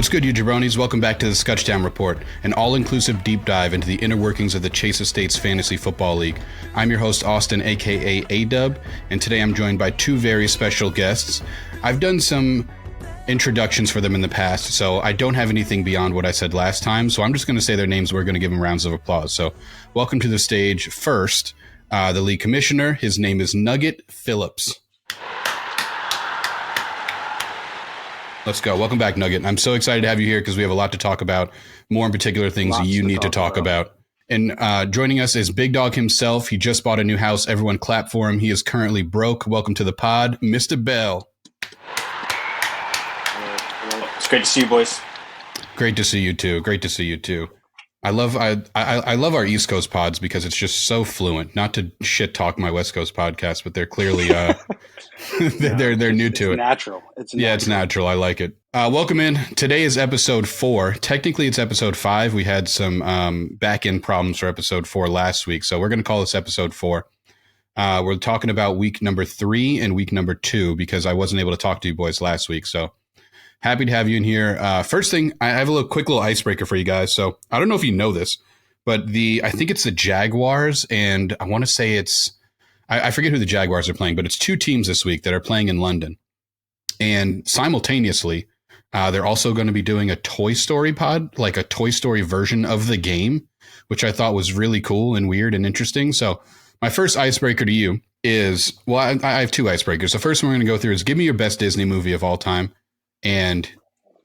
What's good, you jabronis? Welcome back to the Skuchdown Report, an all-inclusive deep dive into the inner workings of the Chase Estates Fantasy Football League. I'm your host, Austin, aka A-Dub, and today I'm joined by two very special guests. I've done some introductions for them in the past, so I don't have anything beyond what I said last time, so I'm just going to say their names. We're going to give them rounds of applause. So, welcome to the stage first, the league commissioner. His name is Nugget Phillips. Let's go. Welcome back, Nugget. I'm so excited to have you here because we have a lot to talk about, more in particular things you need to talk about. And joining us is Big Dog himself. He just bought a new house. Everyone clap for him. He is currently broke. Welcome to the pod, Mr. Bell. It's great to see you, boys. Great to see you too. Great to see you too. I love our East Coast pods because it's just so fluent. Not to shit talk my West Coast podcast, but they're clearly they're new to it. Natural. It's natural. I like it. Welcome in. Today is episode 4. Technically, it's episode 5. We had some back end problems for episode 4 last week, so we're going to call this episode 4. We're talking about week number 3 and week number 2 because I wasn't able to talk to you boys last week. So happy to have you in here. First thing, I have a quick little icebreaker for you guys. So I don't know if you know this, but I think it's the Jaguars, and I want to say it's I forget who the Jaguars are playing, but it's 2 teams this week that are playing in London. And simultaneously, they're also going to be doing a Toy Story pod, like a Toy Story version of the game, which I thought was really cool and weird and interesting. So my first icebreaker to you is, well, I have 2 icebreakers. The first one we're going to go through is give me your best Disney movie of all time. And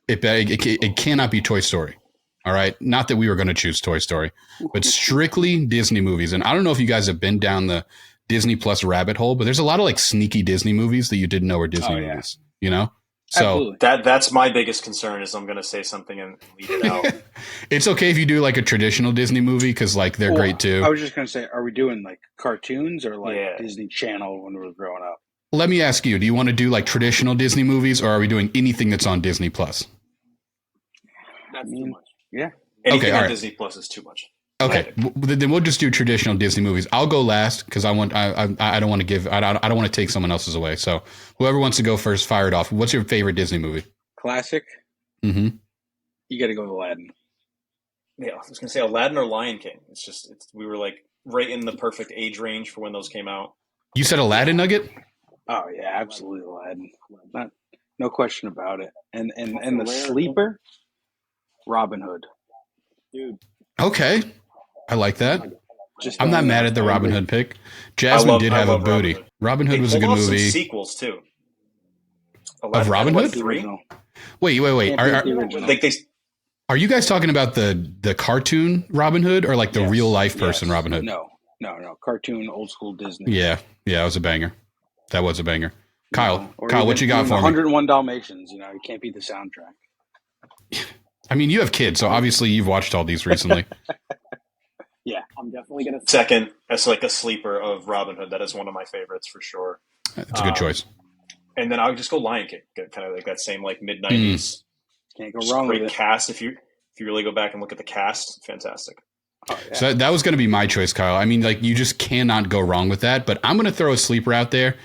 it cannot be Toy Story. All right. Not that we were going to choose Toy Story, but strictly Disney movies. And I don't know if you guys have been down the Disney Plus rabbit hole, but there's a lot of like sneaky Disney movies that you didn't know were Disney movies, you know? So that's my biggest concern is I'm going to say something and leave it out. It's okay if you do like a traditional Disney movie because like they're great too. I was just going to say, are we doing like cartoons or like Disney Channel when we were growing up? Let me ask you, do you want to do like traditional Disney movies or are we doing anything that's on Disney Plus? That's too much. Yeah. Anything on Disney Plus is too much. Okay, then we'll just do traditional Disney movies. I'll go last because I don't want to take someone else's away. So whoever wants to go first, fire it off. What's your favorite Disney movie? Classic. Mm-hmm. You got to go with Aladdin. Yeah, I was going to say Aladdin or Lion King. We were like right in the perfect age range for when those came out. You said Aladdin, Nugget? Oh yeah, absolutely Aladdin. No question about it. And the sleeper, Robin Hood. Dude. Okay. I like that. I'm not mad at the Robin Hood pick. Jasmine did have a booty. Robin Hood was a good movie. Some sequels too. Of Robin Hood? 3? Wait. Are you guys talking about the cartoon Robin Hood or like the real life person Robin Hood? No. Cartoon, old school Disney. Yeah, it was a banger. That was a banger. Kyle, what you got for me? 101 Dalmatians. You can't beat the soundtrack. I mean, you have kids, so obviously you've watched all these recently. Yeah, I'm definitely going to second as like a sleeper of Robin Hood. That is one of my favorites for sure. It's a good choice. And then I would just go Lion King, kind of like that same like mid 90s. Can't go wrong with it. Great cast. If you really go back and look at the cast, fantastic. Oh, yeah. So that was going to be my choice, Kyle. I mean, like you just cannot go wrong with that. But I'm going to throw a sleeper out there,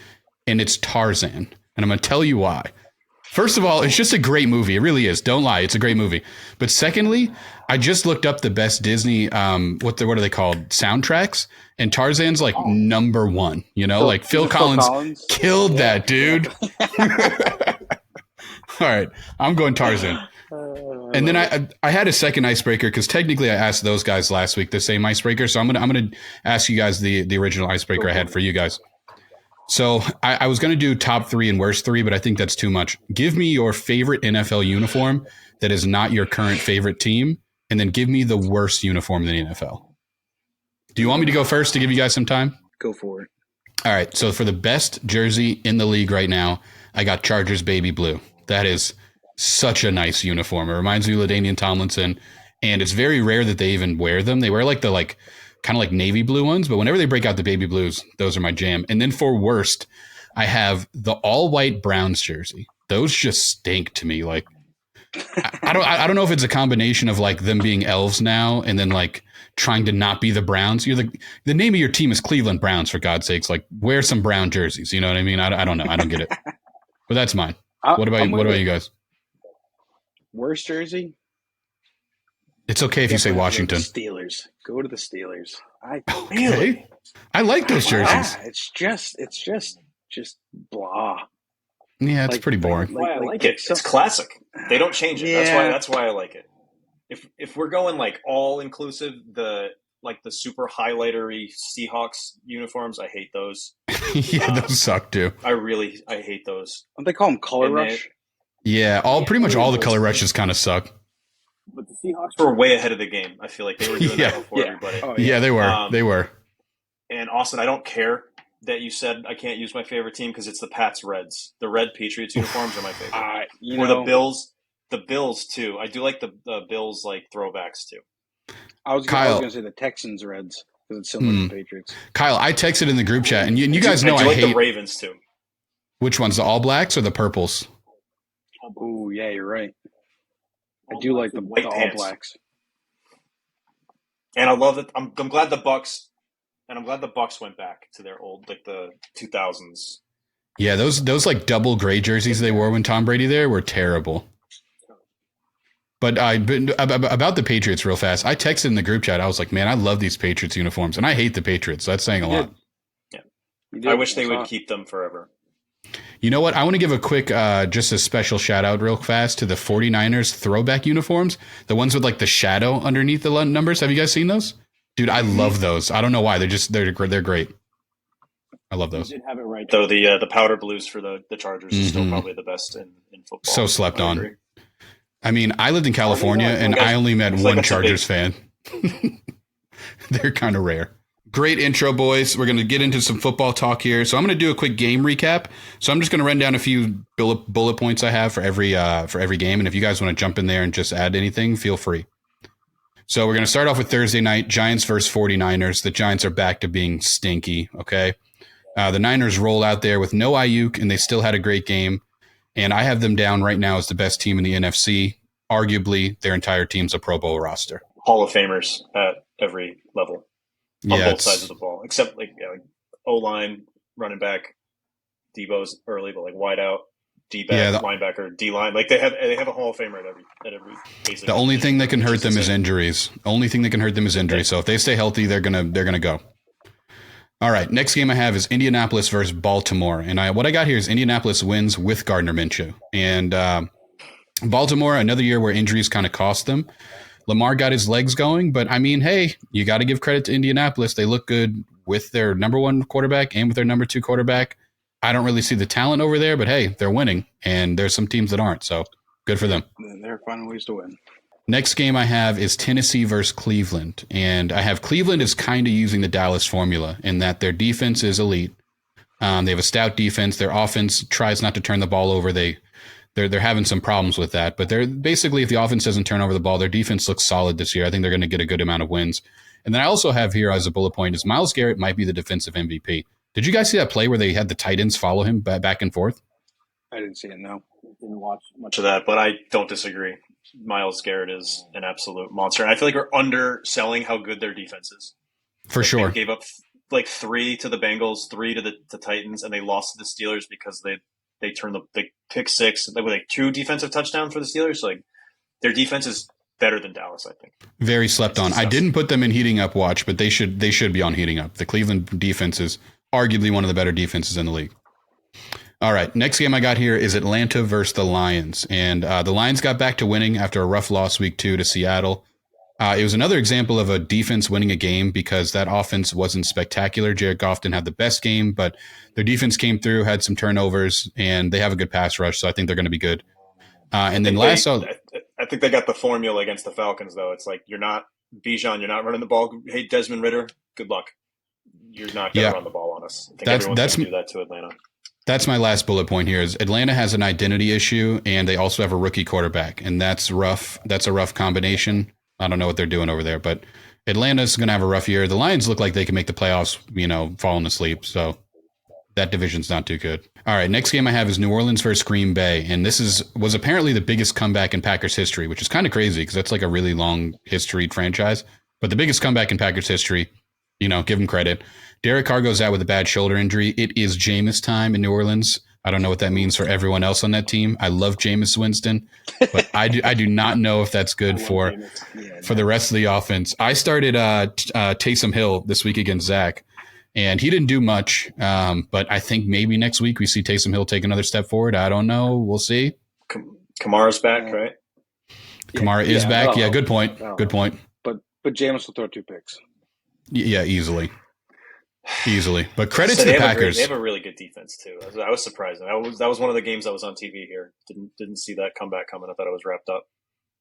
and it's Tarzan, and I'm going to tell you why. First of all, it's just a great movie. It really is. Don't lie. It's a great movie. But secondly, I just looked up the best Disney, what are they called? Soundtracks. And Tarzan's like number 1, like Phil Collins killed that, dude. All right. I'm going Tarzan. And then I had a second icebreaker because technically I asked those guys last week the same icebreaker. So I'm gonna ask you guys the original icebreaker I had for you guys. So I was going to do top 3 and worst 3, but I think that's too much. Give me your favorite NFL uniform that is not your current favorite team, and then give me the worst uniform in the NFL. Do you want me to go first to give you guys some time? Go for it. All right. So for the best jersey in the league right now, I got Chargers Baby Blue. That is such a nice uniform. It reminds me of LaDainian Tomlinson, and it's very rare that they even wear them. They wear like the kind of like navy blue ones, but whenever they break out the baby blues, those are my jam. And then for worst, I have the all white Browns jersey. Those just stink to me. Like, I don't know if it's a combination of like them being elves now and then like trying to not be the Browns. You're the name of your team is Cleveland Browns, for God's sakes. Like, wear some brown jerseys. You know what I mean? I don't know. I don't get it. But that's mine. What about you guys? Worst jersey? It's okay if you say Definitely Washington. The Steelers. Go to the Steelers. Okay. I like those jerseys. Yeah, it's just blah. Yeah, it's pretty boring. I like it. It's classic. They don't change it. Yeah. That's why I like it. If we're going like all inclusive, the super highlightery Seahawks uniforms, I hate those. Yeah, those suck too. I hate those. Don't they call them color rush? Yeah, pretty much all the color rushes kind of suck. But the Seahawks were way ahead of the game. I feel like they were doing that before everybody. Oh, yeah, they were. They were. And Austin, I don't care that you said I can't use my favorite team because it's the Pats Reds. The red Patriots uniforms are my favorite. The Bills. The Bills too. I do like the Bills like throwbacks too. I was going to say the Texans Reds because it's similar to the Patriots. Kyle, I texted in the group chat, and you guys know I like hate the Ravens too. Which ones, the All Blacks or the Purples? Oh yeah, you're right. I do like the All Blacks. And I love that. I'm glad the Bucks, and I'm glad the Bucks went back to their old like the 2000s. Yeah, those like double gray jerseys they wore when Tom Brady there were terrible. But about the Patriots real fast. I texted in the group chat. I was like, man, I love these Patriots uniforms. And I hate the Patriots. So that's saying a lot. Yeah. I wish they would keep them forever. You know what? I want to give a quick, just a special shout out real fast to the 49ers throwback uniforms. The ones with like the shadow underneath the numbers. Have you guys seen those? Dude, I love those. I don't know why. They're great. I love those. You did have it right. Though the powder blues for the Chargers is still probably the best in football. So slept on. I mean, I lived in California and I only met one Chargers fan. They're kind of rare. Great intro, boys. We're going to get into some football talk here. So I'm going to do a quick game recap. So I'm just going to run down a few bullet points I have for every game. And if you guys want to jump in there and just add anything, feel free. So we're going to start off with Thursday night, Giants versus 49ers. The Giants are back to being stinky, okay? The Niners roll out there with no Ayuk, and they still had a great game. And I have them down right now as the best team in the NFC. Arguably, their entire team's a Pro Bowl roster. Hall of Famers at every level on both sides of the ball, except like O-line, running back, Debo's early, but like wide out, D-back, linebacker, D-line. Like they have a Hall of Famer at every basic. The only thing that can hurt them is injuries. So if they stay healthy, they're gonna go. All right, next game I have is Indianapolis versus Baltimore. And what I got here is Indianapolis wins with Gardner Minshew. And Baltimore, another year where injuries kind of cost them. Lamar got his legs going, but I mean, hey, you got to give credit to Indianapolis. They look good with their number one quarterback and with their number two quarterback. I don't really see the talent over there, but hey, they're winning. And there's some teams that aren't, so good for them. They're finding ways to win. Next game I have is Tennessee versus Cleveland. And I have Cleveland is kind of using the Dallas formula in that their defense is elite. They have a stout defense. Their offense tries not to turn the ball over. They're having some problems with that. But they're basically, if the offense doesn't turn over the ball, their defense looks solid this year. I think they're going to get a good amount of wins. And then I also have here as a bullet point is Myles Garrett might be the defensive MVP. Did you guys see that play where they had the tight ends follow him back and forth? I didn't see it, no. Didn't watch much of that, but I don't disagree. Myles Garrett is an absolute monster. And I feel like we're underselling how good their defense is. For sure. They gave up like 3 to the Bengals, 3 to the Titans, and they lost to the Steelers because they turned the pick 6. They were like 2 defensive touchdowns for the Steelers. So like their defense is better than Dallas, I think. Very slept on. I didn't put them in heating up watch, but they should be on heating up. The Cleveland defense is arguably one of the better defenses in the league. All right, next game I got here is Atlanta versus the Lions. And the Lions got back to winning after a rough loss week 2 to Seattle. It was another example of a defense winning a game because that offense wasn't spectacular. Jared Goff didn't have the best game, but their defense came through, had some turnovers, and they have a good pass rush, so I think they're going to be good. And then I think they got the formula against the Falcons, though. It's like you're not Bijan, you're not running the ball. Hey, Desmond Ridder, good luck. You're not going to run the ball on us. I think everyone's going to do that to Atlanta. That's my last bullet point here is Atlanta has an identity issue and they also have a rookie quarterback, and that's rough. That's a rough combination. I don't know what they're doing over there, but Atlanta's going to have a rough year. The Lions look like they can make the playoffs, falling asleep. So that division's not too good. All right. Next game I have is New Orleans versus Green Bay. And this was apparently the biggest comeback in Packers history, which is kind of crazy because that's like a really long historied franchise, but the biggest comeback in Packers history, give them credit. Derek Carr goes out with a bad shoulder injury. It is Jameis time in New Orleans. I don't know what that means for everyone else on that team. I love Jameis Winston, but I do not know if that's good for the rest of the offense. I started Taysom Hill this week against Zach, and he didn't do much. But I think maybe next week we see Taysom Hill take another step forward. I don't know. We'll see. Kamara's back, right? Kamara is back. Yeah, good point. Good point. But Jameis will throw 2 picks. Yeah, easily. But credit to the Packers. They have a really good defense too. I was surprised. That was one of the games that was on TV here. Didn't see that comeback coming. I thought it was wrapped up.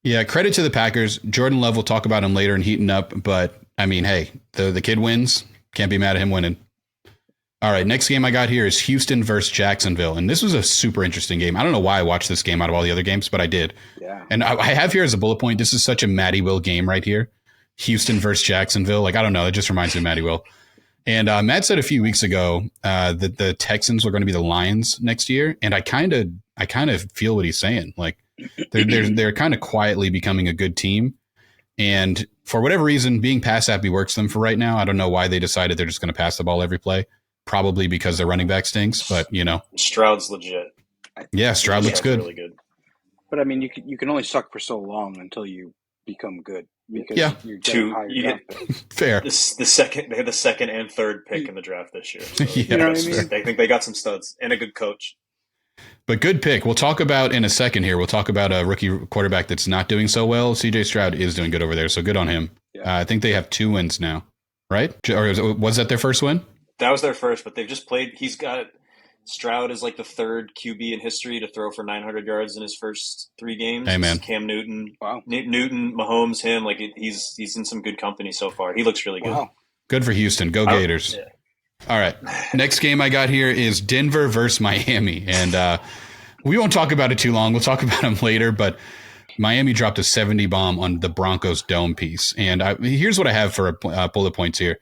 Yeah, credit to the Packers. Jordan Love will talk about him later and heating up. But I mean, hey, the kid wins. Can't be mad at him winning. All right, next game I got here is Houston versus Jacksonville. And this was a super interesting game. I don't know why I watched this game out of all the other games, but I did. Yeah. And I have here as a bullet point, this is such a Matty Will game right here. Houston versus Jacksonville. Like, I don't know. It just reminds me of Matty Will. And Matt said a few weeks ago that the Texans were going to be the Lions next year. And I kind of feel what he's saying. Like, they're kind of quietly becoming a good team. And for whatever reason, being pass happy works them for right now. I don't know why they decided they're just going to pass the ball every play. Probably because their running back stinks, but Stroud's legit. Yeah, Stroud looks good. Really good. But I mean, you can only suck for so long until you become good. Because you're fair. They had the second and third pick in the draft this year. So you know what I mean? They think they got some studs and a good coach. But good pick. We'll talk about in a second here. We'll talk about a rookie quarterback that's not doing so well. CJ Stroud is doing good over there, so good on him. Yeah. I think they have 2 wins now, right? Or was that their first win? That was their first, but they've just played. Stroud is like the 3rd QB in history to throw for 900 yards in his first 3 games. Amen. Cam Newton, wow. Newton, Mahomes, him. Like he's in some good company so far. He looks really good. Wow. Good for Houston. Go Gators. Yeah. All right. Next game I got here is Denver versus Miami, and we won't talk about it too long. We'll talk about them later, but Miami dropped a 70 bomb on the Broncos dome piece, and here's what I have for bullet points here.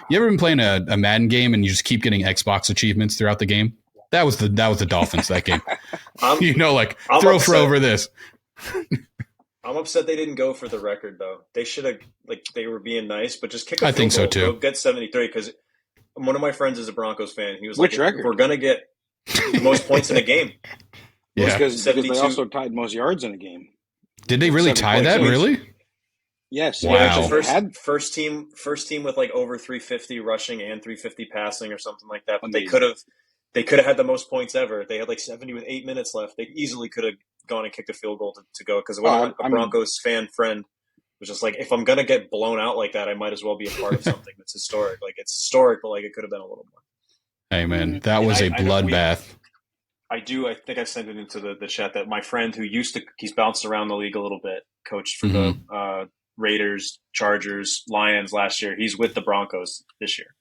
You ever been playing a Madden game and you just keep getting Xbox achievements throughout the game? That was the Dolphins that game. I'm throw upset. for over this. I'm upset they didn't go for the record though. They should have they were being nice, but just kick. I think so too. Go get 73 because one of my friends is a Broncos fan. He was Which like, record? "We're gonna get the most points in a game." Yeah, because they also tied most yards in a game. Did they really tie that? Really? Yes. Wow. Yeah, first team with like over 350 rushing and 350 passing or something like that. But amazing. They could have had the most points ever. They had like 70 with 8 minutes left. They easily could have gone and kicked a field goal to go because a Broncos fan friend was just like, if I'm gonna get blown out like that, I might as well be a part of something that's historic. Like it's historic, but like it could have been a little more. Hey man, that was a bloodbath. I think I sent it into the chat that my friend who he's bounced around the league a little bit, coached for the Raiders, Chargers, Lions last year. He's with the Broncos this year.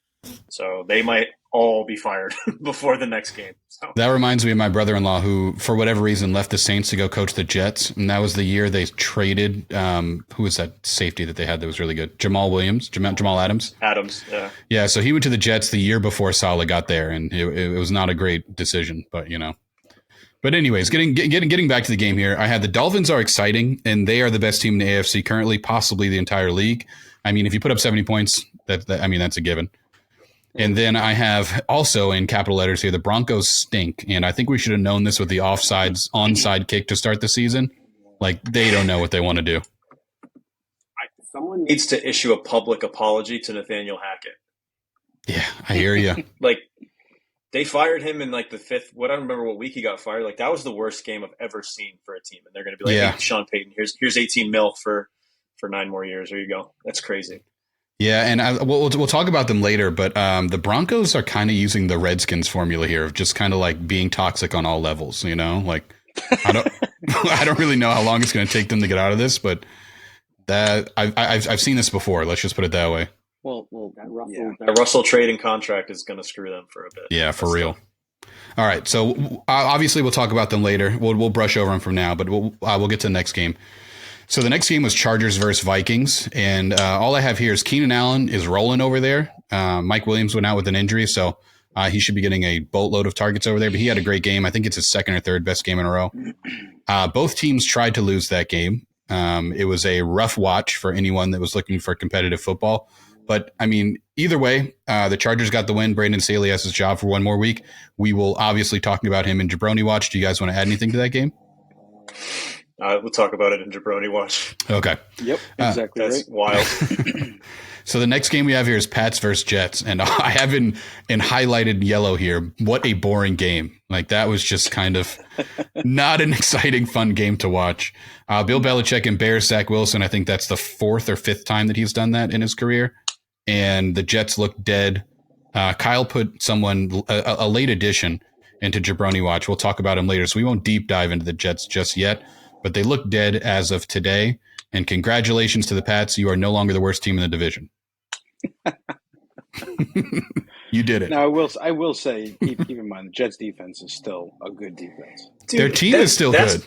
So they might all be fired before the next game. So. That reminds me of my brother-in-law who, for whatever reason, left the Saints to go coach the Jets. And that was the year they traded, who was that safety that they had that was really good? Jamal Adams? Adams, yeah. Yeah, so he went to the Jets the year before Saleh got there, and it was not a great decision, but But anyways, getting back to the game here, I had the Dolphins are exciting, and they are the best team in the AFC currently, possibly the entire league. I mean, if you put up 70 points, that's a given. And then I have also in capital letters here, the Broncos stink. And I think we should have known this with the onside kick to start the season. Like, they don't know what they want to do. Someone needs to issue a public apology to Nathaniel Hackett. Yeah, I hear you. They fired him in like the 5th. I don't remember what week he got fired. Like that was the worst game I've ever seen for a team. And they're going to be like, Hey, Sean Payton, here's 18 mil for 9 more years. There you go. That's crazy. Yeah, and we'll talk about them later, but the Broncos are kind of using the Redskins formula here of just kind of like being toxic on all levels. Like I don't really know how long it's going to take them to get out of this, but that I've seen this before. Let's just put it that way. Well, that Russell trade and contract is going to screw them for a bit. Yeah, for real. All right, so obviously we'll talk about them later. We'll brush over them from now, but we'll get to the next game. So the next game was Chargers versus Vikings, and all I have here is Keenan Allen is rolling over there. Mike Williams went out with an injury, so he should be getting a boatload of targets over there, but he had a great game. I think it's his 2nd or 3rd best game in a row. Both teams tried to lose that game. It was a rough watch for anyone that was looking for competitive football. But, I mean, either way, the Chargers got the win. Brandon Staley has his job for one more week. We will obviously talking about him in Jabroni Watch. Do you guys want to add anything to that game? We'll talk about it in Jabroni Watch. Okay. Yep, exactly. That's wild. So the next game we have here is Pats versus Jets, and I have in highlighted yellow here. What a boring game! Like that was just kind of not an exciting, fun game to watch. Bill Belichick embarrassed Zach Wilson. I think that's the 4th or 5th time that he's done that in his career, and the Jets look dead. Kyle put a late addition into Jabroni Watch. We'll talk about him later, so we won't deep dive into the Jets just yet. But they look dead as of today. And congratulations to the Pats. You are no longer the worst team in the division. You did it. Now, I will say, keep in mind, the Jets defense is still a good defense. Dude, their team is still good.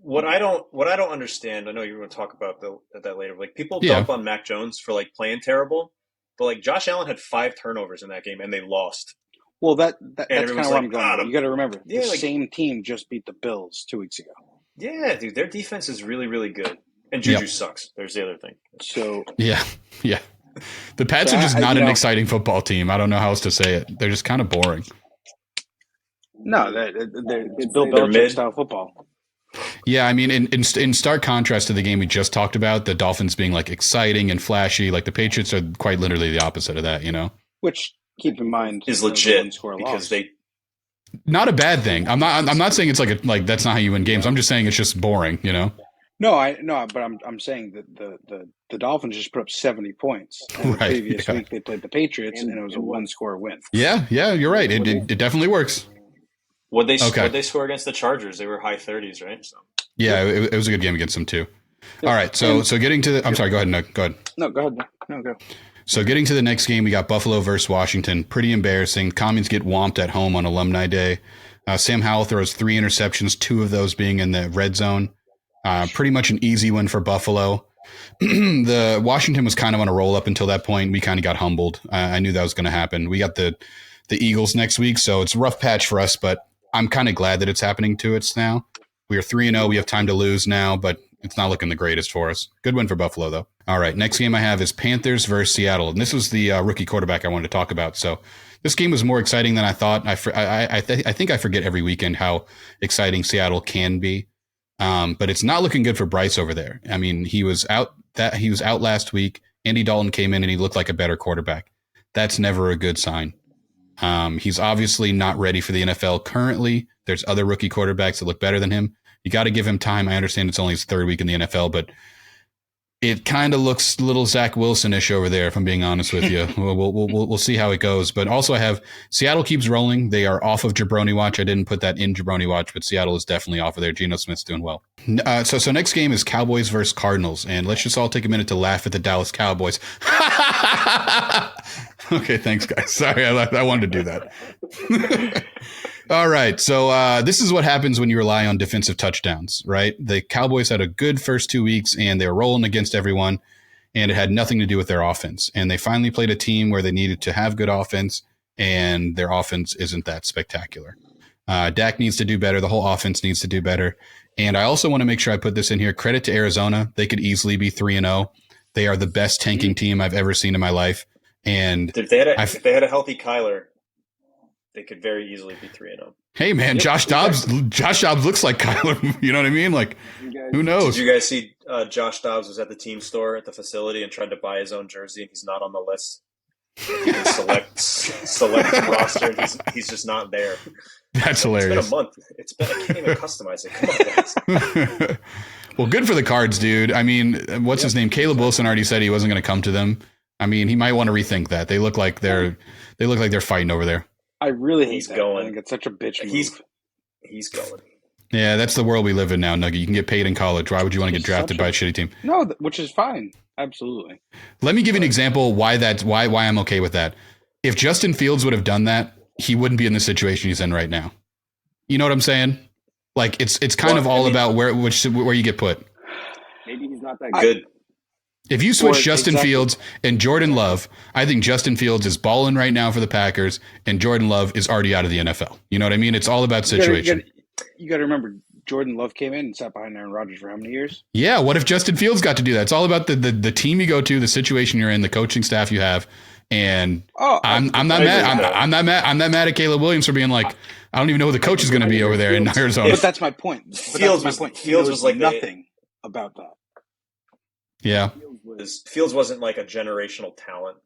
What I don't understand, I know you're going to talk about that later. Like people dump on Mac Jones for like playing terrible, but like Josh Allen had 5 turnovers in that game and they lost. Well, that's kind of where I'm going. You got to remember, the like, same team just beat the Bills 2 weeks ago. Yeah, dude, their defense is really, really good. And Juju sucks. There's the other thing. So yeah. The Pats are just not an exciting football team. I don't know how else to say it. They're just kind of boring. No, it's Bill Belichick style football. Yeah, I mean, in stark contrast to the game we just talked about, the Dolphins being like exciting and flashy, like the Patriots are quite literally the opposite of that, you know? Which, keep in mind, is legit because they. Not a bad thing. I'm not saying it's like that's not how you win games. I'm just saying it's just boring, you know? No, but I'm saying that the Dolphins just put up 70 points. And the previous week they played the Patriots, and it was a 1-score win. Yeah, you're right. It definitely works. What'd they score against the Chargers? They were high 30s, right? So. Yeah, it was a good game against them too. All right, so getting to the – I'm sorry, go ahead. No, go ahead. No, go ahead. No, go. So getting to the next game, we got Buffalo versus Washington. Pretty embarrassing. Commies get whomped at home on Alumni Day. Sam Howell throws 3 interceptions, 2 of those being in the red zone. Pretty much an easy win for Buffalo. The Washington was kind of on a roll up until that point. We kind of got humbled. I knew that was going to happen. We got the Eagles next week, so it's a rough patch for us, but I'm kind of glad that it's happening to us now. We are 3-0. We have time to lose now, but it's not looking the greatest for us. Good win for Buffalo, though. All right, next game I have is Panthers versus Seattle, and this was the rookie quarterback I wanted to talk about. So this game was more exciting than I thought. I think I forget every weekend how exciting Seattle can be. But it's not looking good for Bryce over there. I mean, he was out last week. Andy Dalton came in and he looked like a better quarterback. That's never a good sign. He's obviously not ready for the NFL currently. There's other rookie quarterbacks that look better than him. You got to give him time. I understand it's only his 3rd week in the NFL, but it kind of looks a little Zach Wilson-ish over there, if I'm being honest with you. We'll see how it goes. But also I have Seattle keeps rolling. They are off of Jabroni Watch. I didn't put that in Jabroni Watch, but Seattle is definitely off of there. Geno Smith's doing well. So next game is Cowboys versus Cardinals. And let's just all take a minute to laugh at the Dallas Cowboys. Okay, thanks, guys. Sorry, I wanted to do that. All right, so this is what happens when you rely on defensive touchdowns, right? The Cowboys had a good first 2 weeks, and they were rolling against everyone, and it had nothing to do with their offense. And they finally played a team where they needed to have good offense, and their offense isn't that spectacular. Dak needs to do better. The whole offense needs to do better. And I also want to make sure I put this in here. Credit to Arizona. They could easily be 3-0. They are the best tanking team I've ever seen in my life. And if they had a healthy Kyler, they could very easily be 3-0. Hey man, Josh Dobbs looks like Kyler. You know what I mean? Like, who knows? Did you guys see Josh Dobbs was at the team store at the facility and tried to buy his own jersey, and he's not on the list. He can select the roster, and he's just not there. That's hilarious. It's been a month. I can't even customize it. Come on, guys. Well, good for the Cards, dude. I mean, what's his name? Caleb Wilson already said he wasn't going to come to them. I mean, he might want to rethink that. They look like they're fighting over there. I really hate that. Going. I think it's such a bitch move. He's going. Yeah, that's the world we live in now, Nugget. You can get paid in college. Why would you want to get drafted by a shitty team? No, which is fine. Absolutely. Let me give you an example why I'm okay with that. If Justin Fields would have done that, he wouldn't be in the situation he's in right now. You know what I'm saying? Like it's kind of all about where you get put. Maybe he's not that good. If you switch Justin Fields and Jordan Love, I think Justin Fields is balling right now for the Packers, and Jordan Love is already out of the NFL. You know what I mean? It's all about situation. You got to remember, Jordan Love came in and sat behind Aaron Rodgers for how many years? Yeah, what if Justin Fields got to do that? It's all about the team you go to, the situation you're in, the coaching staff you have, And I'm not mad. I'm not mad at Caleb Williams for being like, I don't even know who the coach is going to be over there in Arizona. But that's my point. Fields was like nothing about that. Yeah. Fields wasn't like a generational talent.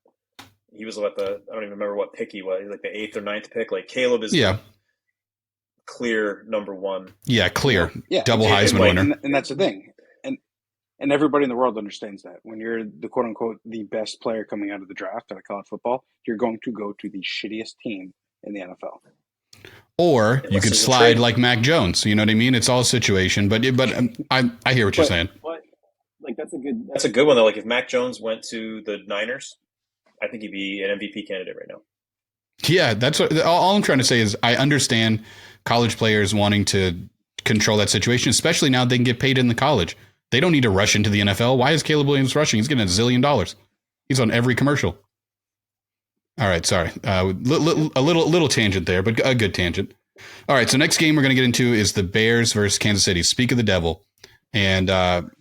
He was like I don't even remember what pick he was. He was like the 8th or 9th pick. Like Caleb is clear number one. Yeah, clear. Yeah. Double Heisman winner. And that's the thing. And everybody in the world understands that. When you're the quote unquote the best player coming out of the draft out of college football, you're going to go to the shittiest team in the NFL. Or you could slide like Mac Jones. You know what I mean? It's all a situation. But I hear what you're saying. But like that's a good one though. Like if Mac Jones went to the Niners, I think he'd be an MVP candidate right now. Yeah, that's what, all I'm trying to say is I understand college players wanting to control that situation, especially now they can get paid in the college. They don't need to rush into the NFL. Why is Caleb Williams rushing? He's getting $1 zillion. He's on every commercial. All right, sorry. A little tangent there, but a good tangent. All right, so next game we're going to get into is the Bears versus Kansas City. Speak of the devil. And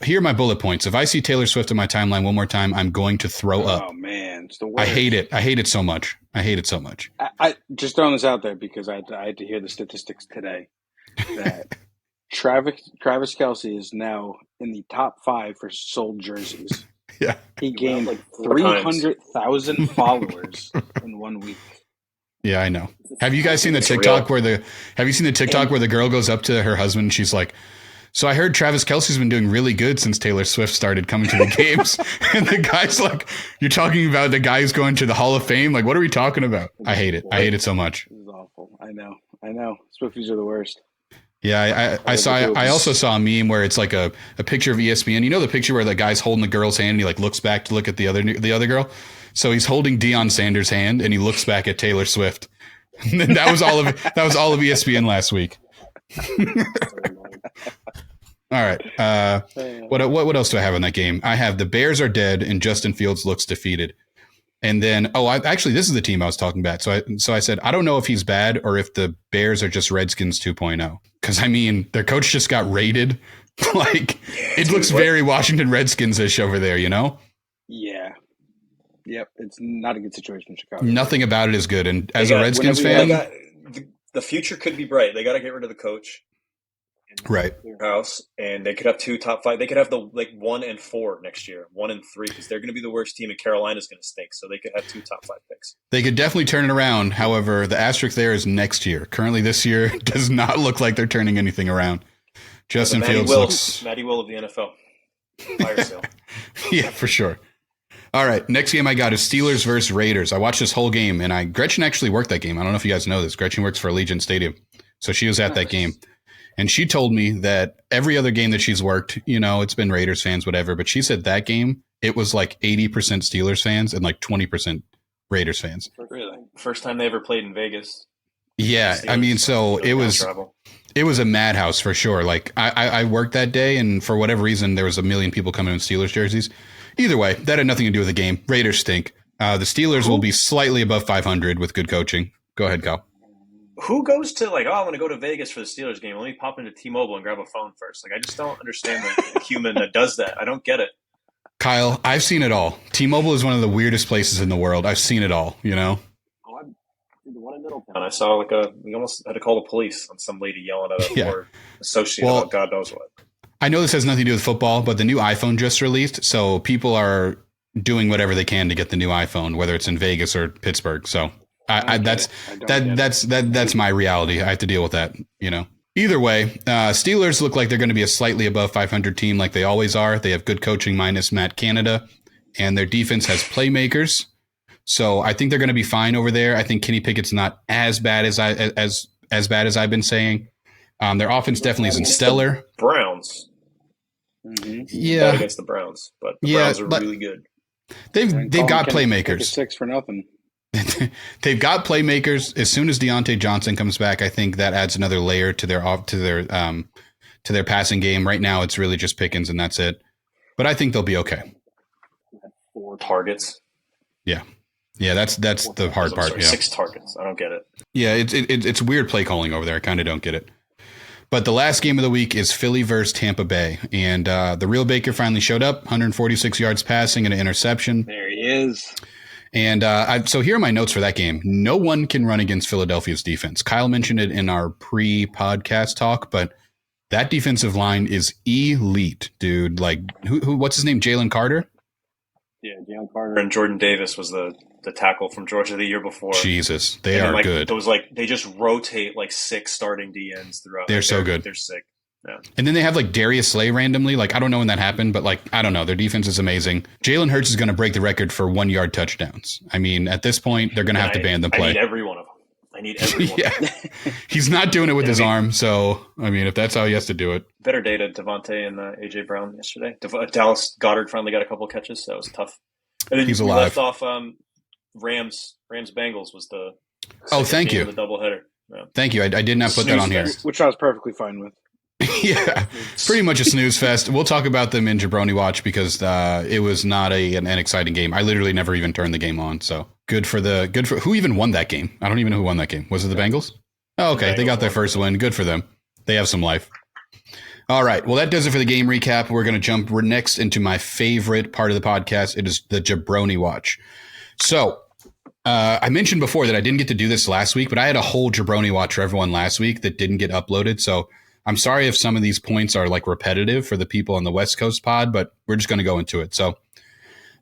here are my bullet points. If I see Taylor Swift in my timeline one more time, I'm going to throw up. Oh, man. It's the worst. I hate it. I hate it so much. I just throwing this out there because I had to hear the statistics today that Travis Kelce is now in the top 5 for sold jerseys. Yeah. He gained like 300,000 followers in 1 week. Yeah, I know. Have you guys seen the TikTok where the girl goes up to her husband and she's like, so I heard Travis Kelce's been doing really good since Taylor Swift started coming to the games. And the guy's like, you're talking about the guy who's going to the Hall of Fame? Like, what are we talking about? I hate it. I hate it so much. This is awful. I know. Swifties are the worst. Yeah, I also saw a meme where it's like a picture of ESPN. You know the picture where the guy's holding the girl's hand and he like looks back to look at the other girl? So he's holding Deion Sanders' hand and he looks back at Taylor Swift. And that was all of ESPN last week. All right. What else do I have in that game? I have the Bears are dead and Justin Fields looks defeated. And then, actually, this is the team I was talking about. So I said, I don't know if he's bad or if the Bears are just Redskins 2.0. Because, I mean, their coach just got raided. Like, it looks very Washington Redskins-ish over there, you know? Yeah. Yep. It's not a good situation in Chicago. Nothing about it is good. And as a Redskins fan... the future could be bright. They got to get rid of the coach. Right. House, and they could have 2 top 5. They could have the 1 and 4 next year, 1 and 3, because they're going to be the worst team, and Carolina's going to stink. So they could have 2 top 5 picks. They could definitely turn it around. However, the asterisk there is next year. Currently, this year does not look like they're turning anything around. Justin Fields looks Matty Will of the NFL. Fire sale. Yeah, for sure. All right, next game I got is Steelers versus Raiders. I watched this whole game, and Gretchen actually worked that game. I don't know if you guys know this. Gretchen works for Allegiant Stadium, so she was at that game. And she told me that every other game that she's worked, you know, it's been Raiders fans, whatever. But she said that game, it was like 80% Steelers fans and like 20% Raiders fans. Really? First time they ever played in Vegas. Yeah. Steelers, I mean, so it was a madhouse for sure. Like I worked that day and for whatever reason, there was 1 million people coming in Steelers jerseys. Either way, that had nothing to do with the game. Raiders stink. The Steelers will be slightly above 500 with good coaching. Go ahead, Kyle. Who goes to I want to go to Vegas for the Steelers game. Let me pop into T-Mobile and grab a phone first. Like, I just don't understand the human that does that. I don't get it. Kyle, I've seen it all. T-Mobile is one of the weirdest places in the world. I've seen it all, you know? Oh, the one in Middletown. I saw we almost had to call the police on some lady yelling at a poor associate about God knows what. I know this has nothing to do with football, but the new iPhone just released, so people are doing whatever they can to get the new iPhone, whether it's in Vegas or Pittsburgh, so... That's my reality. I have to deal with that, you know. Either way, Steelers look like they're going to be a slightly above 500 team like they always are. They have good coaching minus Matt Canada, and their defense has playmakers. So I think they're going to be fine over there. I think Kenny Pickett's not as bad as bad as I've been saying. Their offense definitely isn't stellar. Browns. Mm-hmm. Yeah, against the Browns, but the Browns are really good. They've got playmakers. 6 for nothing. They've got playmakers. As soon as Deontay Johnson comes back, I think that adds another layer to their passing game. Right now, it's really just Pickens, and that's it. But I think they'll be okay. 4 targets. Yeah, that's the hard part. Sorry, 6 targets. I don't get it. Yeah, it's weird play calling over there. I kind of don't get it. But the last game of the week is Philly versus Tampa Bay, and the real Baker finally showed up. 146 yards passing and an interception. There he is. And so here are my notes for that game. No one can run against Philadelphia's defense. Kyle mentioned it in our pre-podcast talk, but that defensive line is elite, dude. Like, what's his name? Jalen Carter? Yeah, Jalen Carter and Jordan Davis was the tackle from Georgia the year before. Jesus, they are good. Those they just rotate like 6 starting DNs throughout. They're so good. They're sick. Yeah. And then they have like Darius Slay randomly. Like, I don't know when that happened, but like, I don't know. Their defense is amazing. Jalen Hurts is going to break the record for 1-yard touchdowns. I mean, at this point, they're going to have to ban them play. I need every one of them. I need every one. Yeah. He's not doing it with his arm. So, I mean, if that's how he has to do it. Better day to Devontae and A.J. Brown yesterday. Dallas Goedert finally got a couple of catches. So that was tough. And then he's alive. Left off Rams Bengals was the thank you. The doubleheader. Yeah. Thank you. I did not put that on here. Which I was perfectly fine with. Yeah, pretty much a snooze fest. We'll talk about them in Jabroni Watch because it was not an exciting game. I literally never even turned the game on. So good for who even won that game? I don't even know who won that game. Was it the Bengals? Oh, okay. They got their first win. Good for them. They have some life. All right. Well, that does it for the game recap. We're going to we're next into my favorite part of the podcast. It is the Jabroni Watch. So I mentioned before that I didn't get to do this last week, but I had a whole Jabroni Watch for everyone last week that didn't get uploaded. So I'm sorry if some of these points are like repetitive for the people on the West Coast pod, but we're just going to go into it. So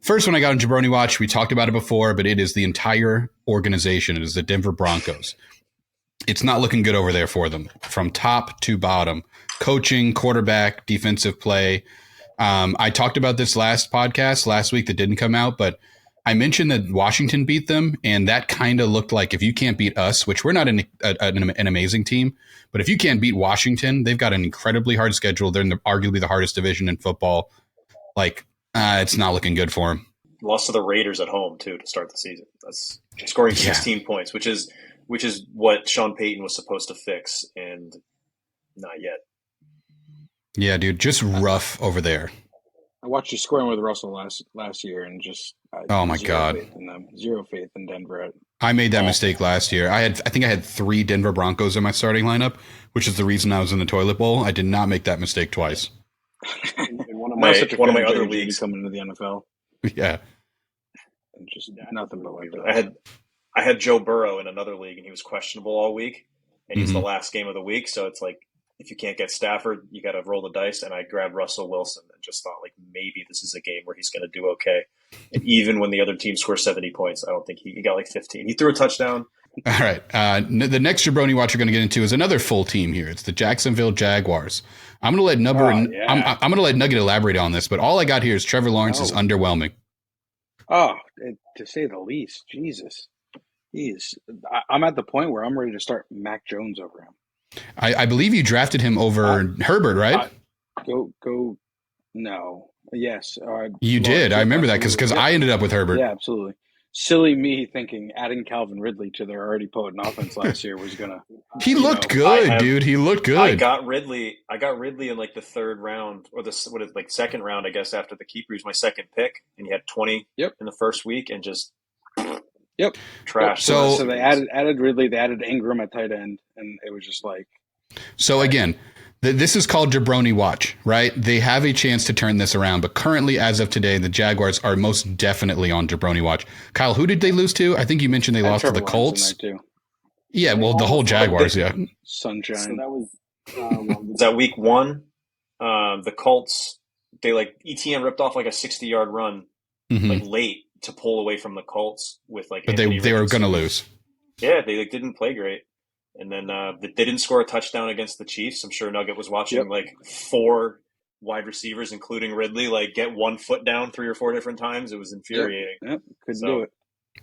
first one I got on Jabroni Watch, we talked about it before, but it is the entire organization. It is the Denver Broncos. It's not looking good over there for them from top to bottom. Coaching, quarterback, defensive play. I talked about this last week that didn't come out, but I mentioned that Washington beat them, and that kind of looked like if you can't beat us, which we're not an amazing team, but if you can't beat Washington, they've got an incredibly hard schedule. They're in arguably the hardest division in football. Like, it's not looking good for them. Lost to the Raiders at home, too, to start the season. That's scoring 16 points, which is what Sean Payton was supposed to fix, and not yet. Yeah, dude, just rough over there. I watched you scoring with Russell last year, and just oh my god, zero faith in Denver. I made that mistake last year. I think I had 3 Denver Broncos in my starting lineup, which is the reason I was in the toilet bowl. I did not make that mistake twice. In one of my other leagues coming into the NFL. Yeah, and just nothing but like that. I had Joe Burrow in another league, and he was questionable all week, and he's the last game of the week, so it's like, if you can't get Stafford, you got to roll the dice. And I grabbed Russell Wilson and just thought, like, maybe this is a game where he's going to do okay. And even when the other team scores 70 points, I don't think he got like 15. He threw a touchdown. All right. The next Jabroni Watch we're going to get into is another full team here. It's the Jacksonville Jaguars. I'm going to let I'm going to let Nugget elaborate on this, but all I got here is Trevor Lawrence is underwhelming. Oh, to say the least. Jesus. I'm at the point where I'm ready to start Mac Jones over him. I believe you drafted him over Herbert, right? Go. No. Yes. You did. I remember that because I ended up with Herbert. Yeah, absolutely. Silly me thinking adding Calvin Ridley to their already potent offense last year was gonna. He looked good, dude. He looked good. I got Ridley in like the 3rd round or second round, I guess, after the keeper. He was my second pick, and he had 20 in the first week, and just. Yep. Trash. So they added Ridley, they added Ingram at tight end, and it was just like. So again, this is called Jabroni Watch, right? They have a chance to turn this around, but currently, as of today, the Jaguars are most definitely on Jabroni Watch. Kyle, who did they lose to? I think you mentioned they lost to the Colts. Yeah, well, the whole Jaguars, yeah. Sunshine. So that was was that week 1? The Colts, they ETN ripped off like a 60-yard run, late. To pull away from the Colts with but they were going to lose. Yeah, they didn't play great, and then they didn't score a touchdown against the Chiefs. I'm sure Nugget was watching 4 wide receivers, including Ridley, get 1 foot down 3 or 4 different times. It was infuriating. Yep. Couldn't do it.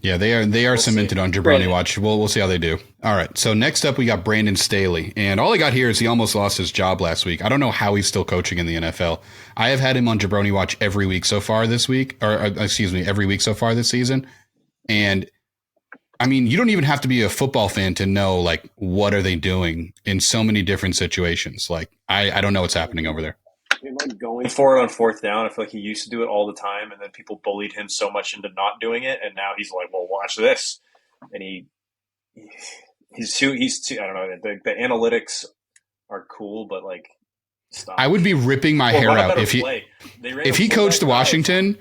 Yeah, they are cemented on Jabroni Watch. We'll see how they do. All right, so next up we got Brandon Staley, and all I got here is he almost lost his job last week. I don't know how he's still coaching in the NFL. I have had him on Jabroni Watch every week so far this week, every week so far this season. And I mean, you don't even have to be a football fan to know what are they doing in so many different situations. I don't know what's happening over there. Going for it on 4th down, I feel like he used to do it all the time, and then people bullied him so much into not doing it, and now he's like, "Well, watch this," and he's too. I don't know. The analytics are cool, but stop. I would be ripping my hair out if he coached Washington.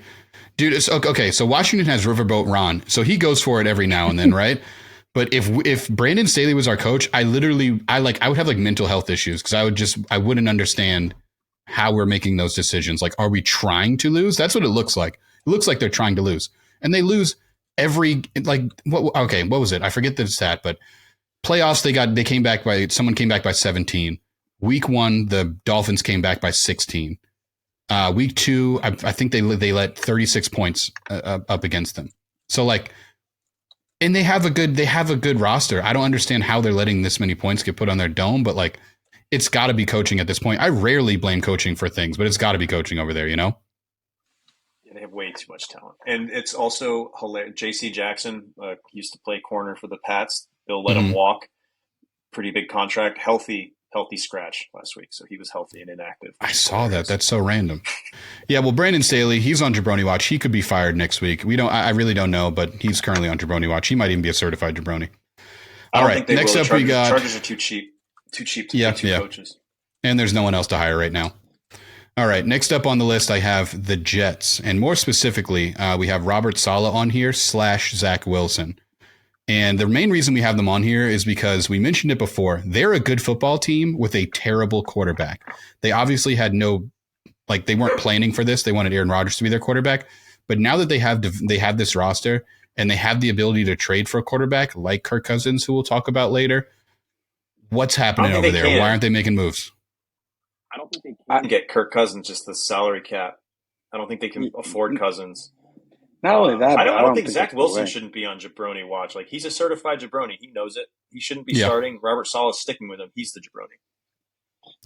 Dude, it's okay. So Washington has Riverboat Ron, so he goes for it every now and then, right? But if Brandon Staley was our coach, I would have like mental health issues because I wouldn't understand how we're making those decisions. Like, are we trying to lose? That's what it looks like. It looks like they're trying to lose, and they lose every what? Okay, what was it? I forget the stat, but playoffs someone came back by 17. Week 1, the Dolphins came back by 16. Week 2, I think they let 36 points up against them. So like. And they have a good roster. I don't understand how they're letting this many points get put on their dome, but like it's got to be coaching at this point. I rarely blame coaching for things, but it's got to be coaching over there, you know? Yeah, they have way too much talent. And it's also hilarious. J.C. Jackson used to play corner for the Pats. They'll let him walk. Pretty big contract. Healthy scratch last week, so he was healthy and inactive. I saw that. That's so random. Yeah, well, Brandon Staley, he's on Jabroni watch. He could be fired next week. I really don't know, but he's currently on Jabroni watch. He might even be a certified Jabroni. All right, next up we got Chargers are too cheap to get two coaches, and there's no one else to hire right now. All right, next up on the list I have the Jets, and more specifically, we have Robert Saleh on here / Zach Wilson. And the main reason we have them on here is because we mentioned it before. They're a good football team with a terrible quarterback. They obviously had they weren't planning for this. They wanted Aaron Rodgers to be their quarterback. But now that they have this roster and they have the ability to trade for a quarterback like Kirk Cousins, who we'll talk about later, what's happening over there? Why aren't they making moves? I don't think they can get Kirk Cousins, just the salary cap. I don't think they can afford Cousins. Not only that, I don't think Zach Wilson shouldn't be on Jabroni watch. Like, he's a certified Jabroni. He knows it. He shouldn't be starting. Robert Saleh sticking with him. He's the Jabroni.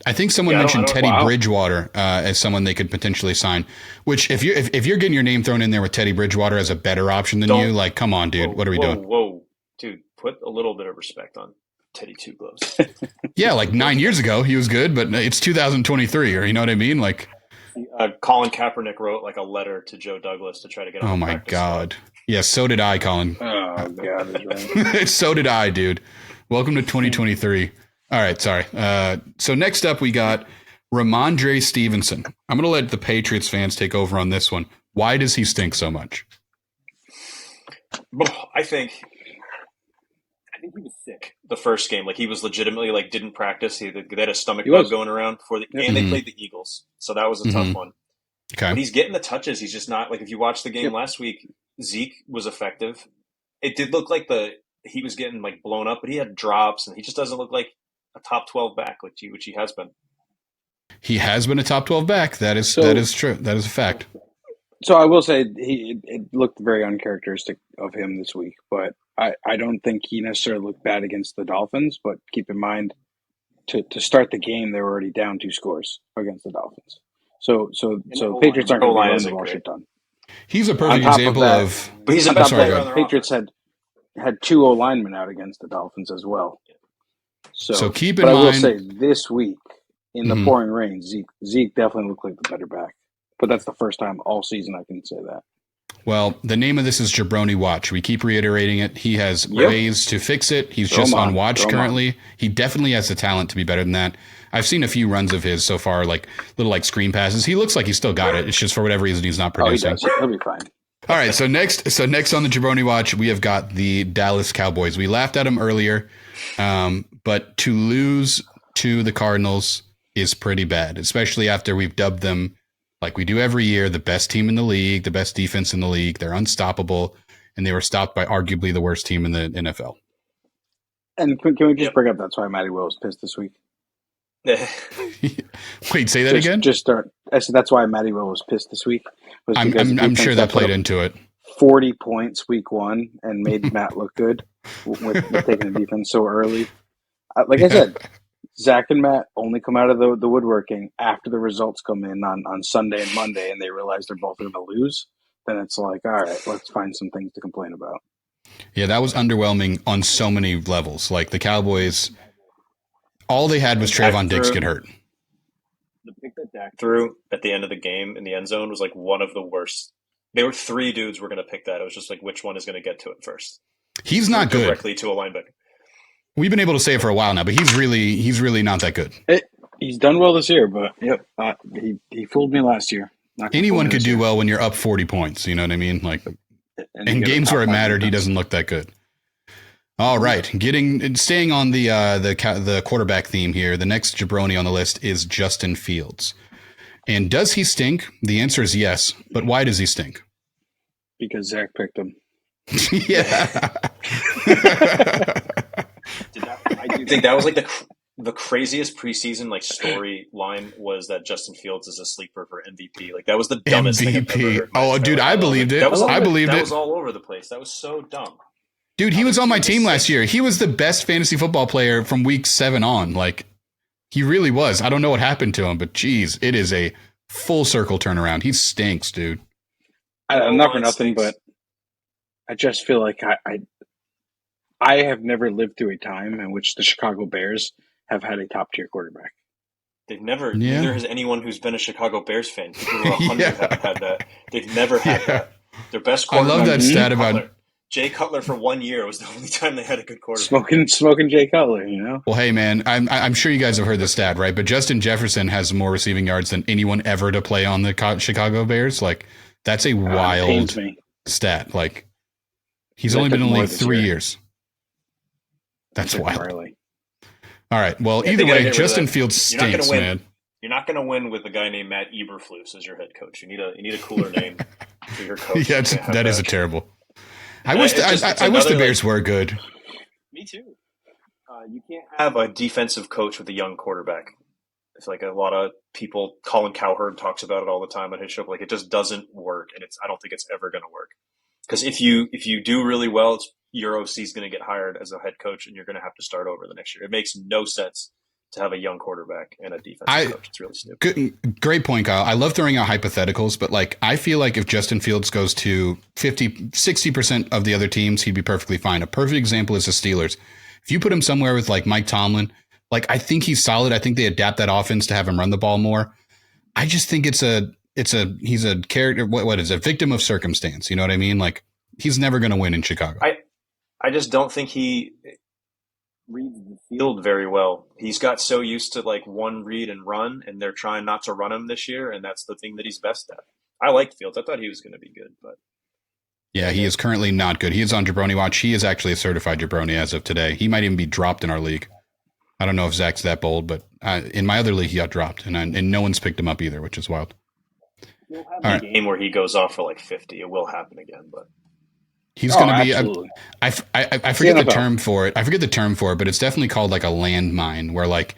I think someone mentioned Teddy Bridgewater as someone they could potentially sign. Which, if you're getting your name thrown in there with Teddy Bridgewater as a better option than you, like, come on, dude, what are we doing? Whoa, dude, put a little bit of respect on Teddy Two Gloves. Yeah, like 9 years ago he was good, but it's 2023, or you know what I mean, like. Colin Kaepernick wrote like a letter to Joe Douglas to try to get him. Oh my God! Yeah, so did I, Colin. Oh God! So did I, dude. Welcome to 2023. All right, sorry. So next up, we got Ramondre Stevenson. I'm gonna let the Patriots fans take over on this one. Why does he stink so much? I think he was sick the first game. Like, he was legitimately didn't practice. They had a stomach bug going around before and they played the Eagles, so that was a tough one. Okay, but he's getting the touches. He's just not, like, if you watch the game last week, Zeke was effective. It did look like he was getting like blown up, but he had drops, and he just doesn't look like a top 12 back, which he has been. He has been a top 12 back. That is true. That is a fact. So I will say it looked very uncharacteristic of him this week, but I don't think he necessarily looked bad against the Dolphins. But keep in mind, to start the game, they were already down 2 scores against the Dolphins. So Patriots aren't going to run the ball shit done. He's a perfect example of. But he's a best player. Patriots had 2 O-linemen out against the Dolphins as well. So keep in mind. I will say this week in the pouring rain, Zeke definitely looked like the better back. But that's the first time all season I can say that. Well, the name of this is Jabroni Watch. We keep reiterating it. He has ways to fix it. He's just on watch currently. He definitely has the talent to be better than that. I've seen a few runs of his so far, like little screen passes. He looks like he's still got it. It's just for whatever reason he's not producing. He does. He'll be fine. All right, so next on the Jabroni Watch, we have got the Dallas Cowboys. We laughed at him earlier, but to lose to the Cardinals is pretty bad, especially after we've dubbed them, like we do every year, the best team in the league, the best defense in the league. They're unstoppable, and they were stopped by arguably the worst team in the NFL. And can we just bring up that's why Matty Will was pissed this week? Wait, say that again? I said that's why Matty Will was pissed this week. I'm sure that played into it. 40 points week 1 and made Matt look good with taking the defense so early. Like I said, Zach and Matt only come out of the woodworking after the results come in on Sunday and Monday, and they realize they're both going to lose. Then it's like, all right, let's find some things to complain about. Yeah, that was underwhelming on so many levels. Like the Cowboys, all they had was Trayvon Diggs get hurt. The pick that Dak threw at the end of the game in the end zone was like one of the worst. There were 3 dudes were going to pick that. It was just like, which one is going to get to it first? He's not good. Directly to a linebacker. We've been able to say it for a while now, but he's really not that good. He's done well this year, but he fooled me last year. anyone could do well when you're up 40 points. You know what I mean? Like, in games where it mattered, he doesn't look that good. All right, staying on the quarterback theme here. The next jabroni on the list is Justin Fields. And does he stink? The answer is yes. But why does he stink? Because Zach picked him. Yeah. I do think that was like the craziest preseason like storyline was that Justin Fields is a sleeper for MVP. Like that was the dumbest thing I've ever heard. Oh, dude, I believed it. I believed it. That was all over the place. That was so dumb. Dude, he was on my team last year. He was the best fantasy football player from week 7 on. Like, he really was. I don't know what happened to him, but geez, it is a full circle turnaround. He stinks, dude. I'm not for nothing, but I just feel like I have never lived through a time in which the Chicago Bears have had a top tier quarterback. They've never. Yeah. Neither has anyone who's been a Chicago Bears fan. People who are 100 haven't had that. They've never had that. Their best quarterback. I love that stat about Jay Cutler for 1 year was the only time they had a good quarterback. Smoking Jay Cutler, you know. Well, hey man, I'm sure you guys have heard the stat, right? But Justin Jefferson has more receiving yards than anyone ever to play on the Chicago Bears. Like, that's a wild stat. Like, he's only been in the league 3 years. That's wild. Barely. All right. Well, either way, Justin Fields stinks, man. You're not going to win with a guy named Matt Eberflus as your head coach. You need a cooler name for your coach. Yeah, that is a terrible. I wish the Bears were good. Me too. You can't have a defensive coach with a young quarterback. It's like a lot of people. Colin Cowherd talks about it all the time on his show. Like, it just doesn't work, and I don't think it's ever going to work. Because if you do really well, your OC is going to get hired as a head coach, and you're going to have to start over the next year. It makes no sense to have a young quarterback and a defensive coach. It's really stupid. Great point, Kyle. I love throwing out hypotheticals, but like, I feel like if Justin Fields goes to 60% of the other teams, he'd be perfectly fine. A perfect example is the Steelers. If you put him somewhere with like Mike Tomlin, like, I think he's solid. I think they adapt that offense to have him run the ball more. I just think he's a character. What is a victim of circumstance? You know what I mean? Like, he's never going to win in Chicago. I just don't think he reads the field very well. He's got so used to like one read and run, and they're trying not to run him this year, and that's the thing that he's best at. I liked Fields. I thought he was going to be good, but yeah, he is currently not good. He is on Jabroni Watch. He is actually a certified Jabroni as of today. He might even be dropped in our league. I don't know if Zach's that bold, but in my other league, he got dropped, and no one's picked him up either, which is wild. He'll have a game where he goes off for like 50. It will happen again, but he's going to be. I forget the term for it. I forget the term for it, but it's definitely called like a landmine, where like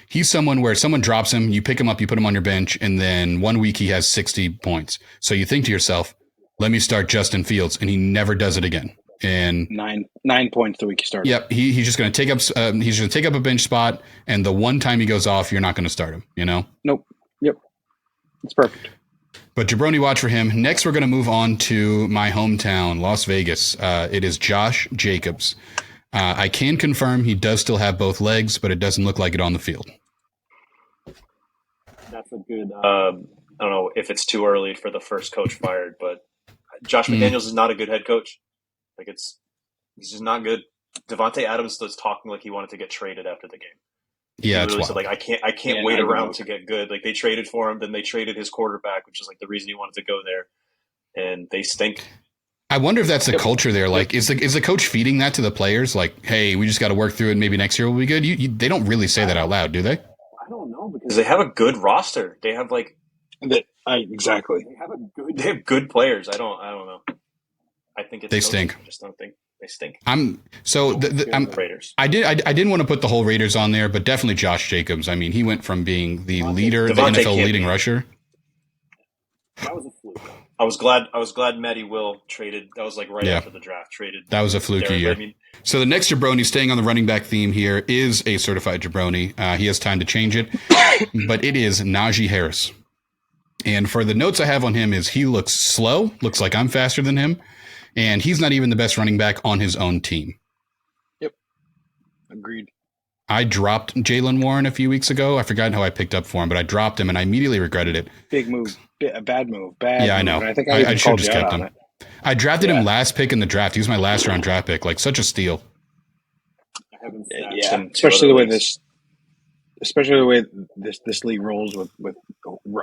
he's someone where someone drops him, you pick him up, you put him on your bench, and then 1 week he has 60 points. So you think to yourself, "Let me start Justin Fields," and he never does it again. And 9 points the week he started. Yep, he's just going to take up. He's going to take up a bench spot, and the one time he goes off, you're not going to start him. You know? Nope. Yep. It's perfect. But Jabroni Watch for him. Next, we're going to move on to my hometown, Las Vegas. It is Josh Jacobs. I can confirm he does still have both legs, but it doesn't look like it on the field. That's a good. I don't know if it's too early for the first coach fired, but Josh McDaniels is not a good head coach. Like, he's just not good. Devontae Adams was talking like he wanted to get traded after the game. Yeah, he really said, like, I can't wait around to get good. Like, they traded for him, then they traded his quarterback, which is like the reason he wanted to go there, and they stink. I wonder if that's the culture there. Like, is the coach feeding that to the players? Like, hey, we just got to work through it. Maybe next year will be good. They don't really say that out loud, do they? I don't know, because they have a good roster. They have exactly. They have good players. I don't know. I think it's they stink. I just don't think they stink. I'm Raiders. I didn't want to put the whole Raiders on there, but definitely Josh Jacobs. I mean, he went from being the NFL leading rusher. That was a fluke. I was glad Matty Will traded. That was like after the draft traded. That was a fluky year. So the next jabroni, staying on the running back theme here, is a certified jabroni. He has time to change it, but it is Najee Harris. And for the notes I have on him is he looks slow, looks like I'm faster than him. And he's not even the best running back on his own team. Yep. Agreed. I dropped Jaylen Warren a few weeks ago. I forgot how I picked up for him, but I dropped him and I immediately regretted it. Big move. A bad move. Yeah, I know. I think I should have just kept him. I drafted him last pick in the draft. He was my last round draft pick. Like, such a steal. Yeah, especially the way this league rolls with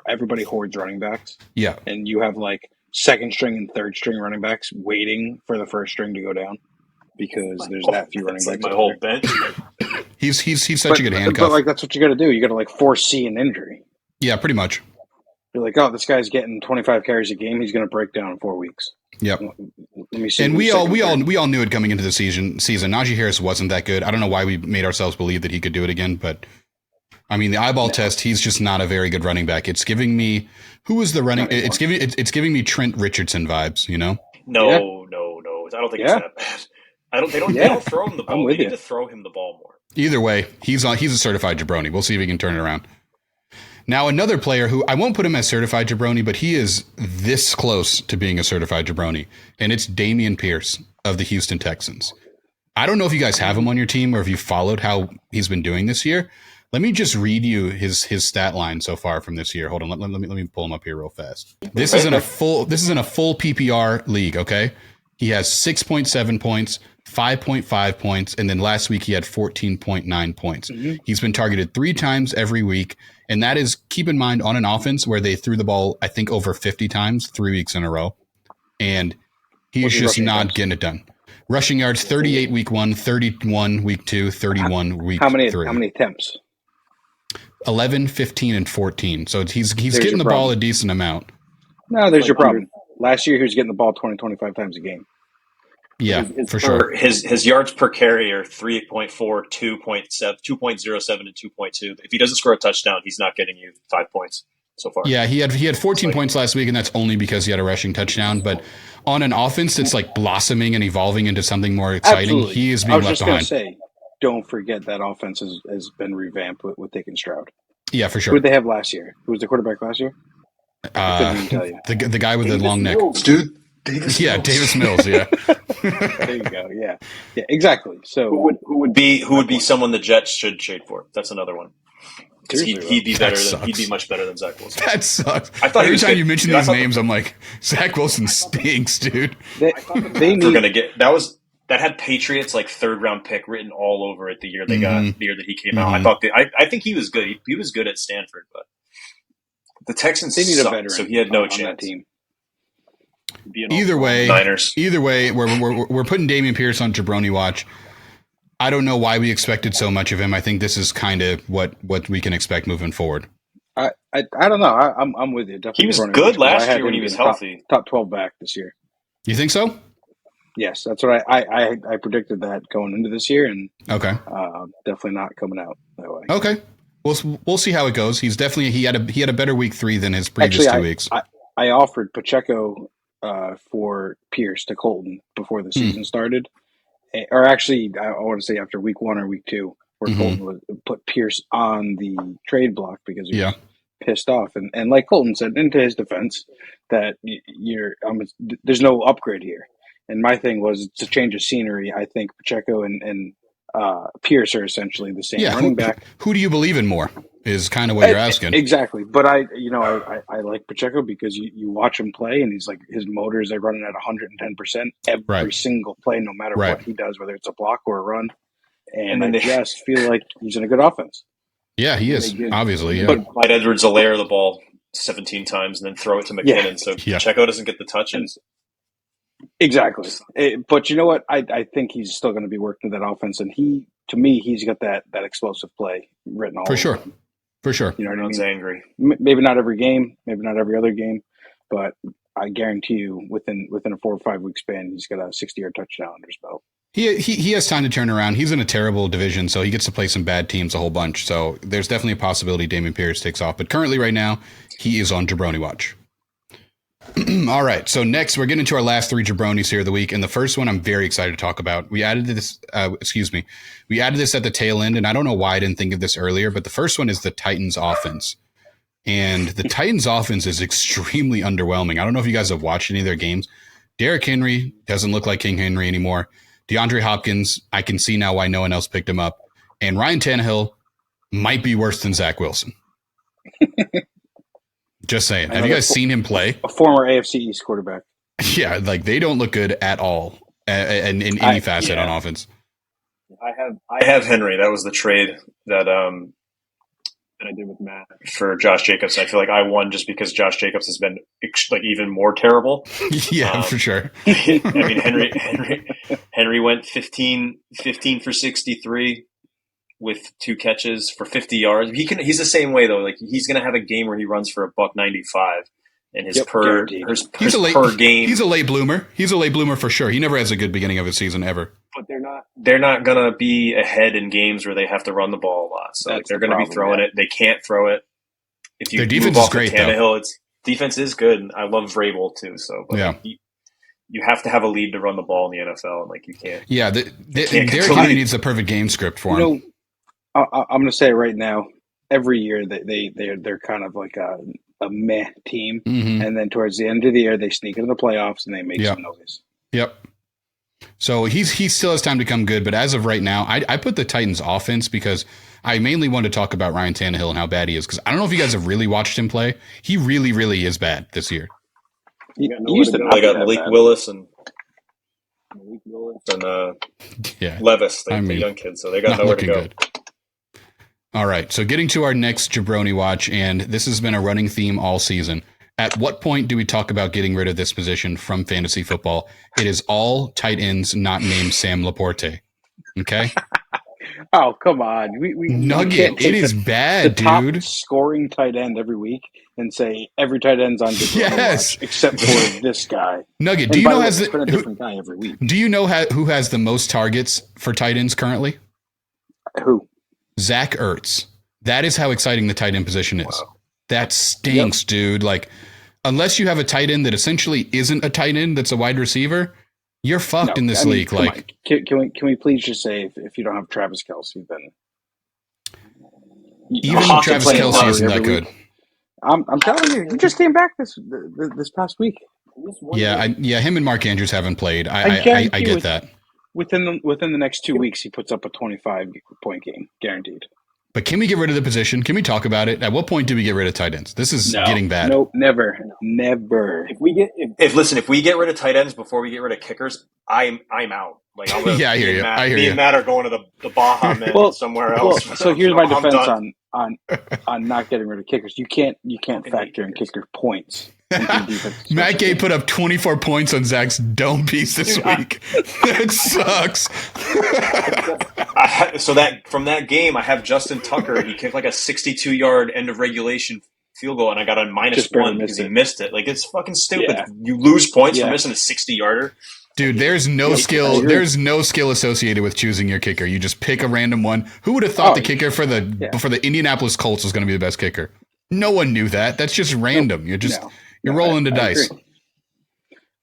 everybody hoards running backs. Yeah. And you have like second string and third string running backs waiting for the first string to go down because there's that few running backs. Like my whole bench. He's such a good handcuff. But like that's what you got to do. You got to like foresee an injury. Yeah, pretty much. You're like, oh, this guy's getting 25 carries a game. He's going to break down in 4 weeks. Yep. Let me see. And we all knew it coming into the season. Najee Harris wasn't that good. I don't know why we made ourselves believe that he could do it again, but I mean the eyeball test. He's just not a very good running back. It's giving me It's giving me Trent Richardson vibes. You know? No. I don't think it's that bad. They don't throw him the ball. They need to throw him the ball more. Either way, he's a certified jabroni. We'll see if he can turn it around. Now, another player who I won't put him as certified jabroni, but he is this close to being a certified jabroni, and it's Dameon Pierce of the Houston Texans. I don't know if you guys have him on your team or if you followed how he's been doing this year. Let me just read you his stat line so far from this year. Hold on, let me pull him up here real fast. This is in a full PPR league. Okay, he has 6.7 points. 5.5 points, and then last week he had 14.9 points. Mm-hmm. He's been targeted 3 times every week, and that is, keep in mind, on an offense where they threw the ball, I think, over 50 times 3 weeks in a row, and he's just not getting it done. Rushing yards, 38 week 1, 31 week 2, 31 week 3. How many attempts? 11, 15, and 14. So he's getting the ball a decent amount. No, there's your problem. Last year he was getting the ball 20, 25 times a game. Yeah, for sure. His yards per carry are 3.4, 2.7, 2.07, and 2.2. If he doesn't score a touchdown, he's not getting you 5 points so far. Yeah, he had 14 points last week, and that's only because he had a rushing touchdown. But on an offense that's like blossoming and evolving into something more exciting, he is being left behind. I was just going to say, don't forget that offense has been revamped with Dick Stroud. Yeah, for sure. Who did they have last year? Who was the quarterback last year? I couldn't even tell you. The guy with the long neck. Dude. Davis Mills, yeah. There you go. Yeah, exactly. So who would be someone the Jets should trade for? That's another one. Because he'd be much better than Zach Wilson. That sucks. I thought every time you mention these names, I'm like, Zach Wilson stinks, dude. That had Patriots like 3rd round pick written all over it the year they got the year that he came out. I think he was good. He was good at Stanford, but the Texans need a veteran, so he had no chance. On that team. Either way, Niners. We're putting Dameon Pierce on jabroni watch. I don't know why we expected so much of him. I think this is kind of what we can expect moving forward. I don't know. I'm with you. Definitely he was good last year when he was healthy. Top 12 back this year. You think so? Yes, that's what I predicted that going into this year, and definitely not coming out that way. Okay, we'll see how it goes. He had a better week 3 than his previous 2 weeks. I offered Pacheco for Pierce to Colton before the season started, or actually, I want to say after week 1 or week 2, where Colton would put Pierce on the trade block because he was pissed off, and like Colton said, into his defense, that there's no upgrade here. And my thing was to change of scenery. I think Pacheco and Pierce are essentially the same running back. Who do you believe in more is kind of what you're asking. Exactly. But I like Pacheco because you watch him play and he's like, his motors are running at 110% every single play, no matter what he does, whether it's a block or a run. And I just feel like he's in a good offense. Yeah, he is, obviously. Yeah. But Clyde Edwards-Helaire the ball 17 times and then throw it to McKinnon. So Pacheco doesn't get the touches. Exactly. But you know what? I think he's still going to be working that offense. And to me, he's got that explosive play written all over him. For sure. You know what I mean? Angry. Maybe not every game, maybe not every other game, but I guarantee you within a 4 or 5 week span, he's got a 60-yard touchdown under his belt. He has time to turn around. He's in a terrible division, so he gets to play some bad teams a whole bunch. So there's definitely a possibility Dameon Pierce takes off. But currently right now, he is on Jabroni Watch. All right, so next we're getting into our last 3 jabronis here of the week, and the first one I'm very excited to talk about. We added this. We added this at the tail end, and I don't know why I didn't think of this earlier. But the first one is the Titans' offense, and the Titans' offense is extremely underwhelming. I don't know if you guys have watched any of their games. Derrick Henry doesn't look like King Henry anymore. DeAndre Hopkins, I can see now why no one else picked him up, and Ryan Tannehill might be worse than Zach Wilson. Just saying. Have you guys seen him play? A former AFC East quarterback. Yeah, like they don't look good at all in any facet on offense. I have Henry. That was the trade that than I did with Matt for Josh Jacobs. I feel like I won just because Josh Jacobs has been like even more terrible. Yeah, for sure. I mean, Henry went 15 for 63 with 2 catches for 50 yards. He's the same way though. Like he's going to have a game where he runs for $195. And his per game. He's a late bloomer. He's a late bloomer for sure. He never has a good beginning of his season ever. But they're not gonna be ahead in games where they have to run the ball a lot. So they're gonna be throwing it. They can't throw it. If you Their defense is great though. Defense is good. I love Vrabel too. So but you have to have a lead to run the ball in the NFL, and like you can't. Yeah, Derrick Henry needs a perfect game script for him. I'm gonna say right now, every year they're kind of like a meh team, and then towards the end of the year they sneak into the playoffs and they make some noise. Yep. So he still has time to come good, but as of right now, I put the Titans offense because I mainly want to talk about Ryan Tannehill and how bad he is, because I don't know if you guys have really watched him play. He really, really is bad this year. They got Malik Willis and Levis, the young kids, so they got nowhere to go. Good. All right, so getting to our next Jabroni Watch, and this has been a running theme all season. At what point do we talk about getting rid of this position from fantasy football? It is all tight ends not named Sam Laporte. Okay? Oh, come on. Nugget, it is bad, the dude. Top scoring tight end every week and say every tight end's on Jabroni Watch except for this guy. Nugget, do you know it's been a different guy every week. Do you know who has the most targets for tight ends currently? Who? Zach Ertz. That is how exciting the tight end position is. Wow. That stinks, dude. Like, unless you have a tight end that essentially isn't a tight end that's a wide receiver, you're fucked in this league. Like, can we please just say if you don't have Travis Kelce, then even Travis Kelce isn't that good. I'm telling you, he just came back this past week. Yeah, him and Mark Andrews haven't played. I get that. Within the next 2 weeks, he puts up a 25-point game, guaranteed. But can we get rid of the position? Can we talk about it? At what point do we get rid of tight ends? This is getting bad. Nope, never. If we get rid of tight ends before we get rid of kickers, I'm out. Like, I hear you. Me and Matt are going to the Baja Men somewhere else. So here's my defense on not getting rid of kickers. You can't factor in kicker points. Matt Gay put up 24 points on Zach's dome piece this week. That sucks. From that game, I have Justin Tucker. He kicked like a 62-yard end of regulation field goal, and I got a -1 because he missed it. Like, it's fucking stupid. Yeah. You lose points for missing a 60-yarder. Dude, there's no skill. There's no skill associated with choosing your kicker. You just pick a random one. Who would have thought the kicker for the Indianapolis Colts was going to be the best kicker? No one knew that. That's just random. You're rolling the dice.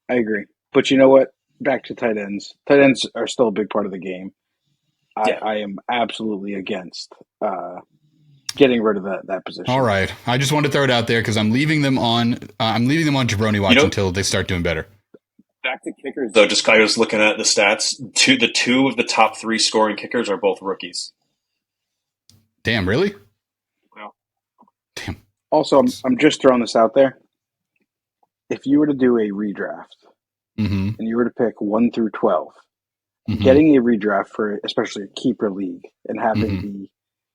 I agree. But you know what? Back to tight ends. Tight ends are still a big part of the game. I am absolutely against getting rid of that position. All right. I just wanted to throw it out there because I'm leaving them on Jabroni Watch until they start doing better. Back to kickers, though. I was looking at the stats. The two of the top 3 scoring kickers are both rookies. Damn, really? Well, damn. Also, I'm just throwing this out there. If you were to do a redraft and you were to pick 1 through 12, getting a redraft for especially a keeper league and having the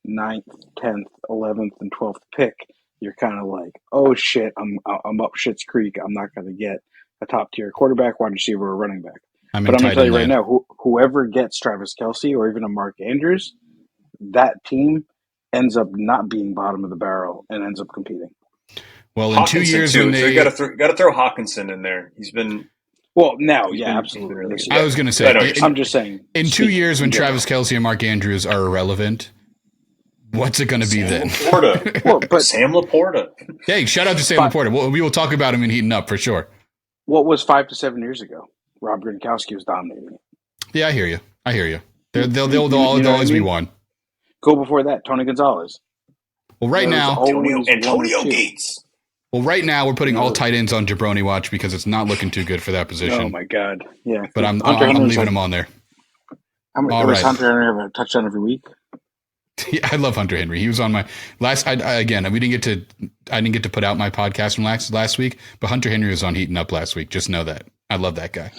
9th, 10th, 11th, and 12th pick, you're kind of like, oh shit, I'm up shit's creek. I'm not going to get a top tier quarterback, wide receiver, or running back. But I'm going to tell you right now, whoever gets Travis Kelce or even a Mark Andrews, that team ends up not being bottom of the barrel and ends up competing. Well, in 2 years, when they got to throw Hawkinson in there. He's been absolutely. I was going to say, I'm just saying. In 2 years, when Travis Kelce and Mark Andrews are irrelevant, what's it going to be then? Sam Laporta. Hey, shout out to Sam Laporta. We will talk about him in Heating Up for sure. What was 5 to 7 years ago? Rob Gronkowski was dominating it. Yeah, I hear you. They'll always be one. Go before that, Tony Gonzalez. Well, right now, Antonio Gates. Well, right now we're putting all tight ends on Jabroni Watch because it's not looking too good for that position. Oh my god, yeah. But I'm leaving him on there. Does Hunter Henry have a touchdown every week? Yeah, I love Hunter Henry. He was on my last. I didn't get to put out my podcast from last week, but Hunter Henry was on Heating Up last week. Just know that. I love that guy.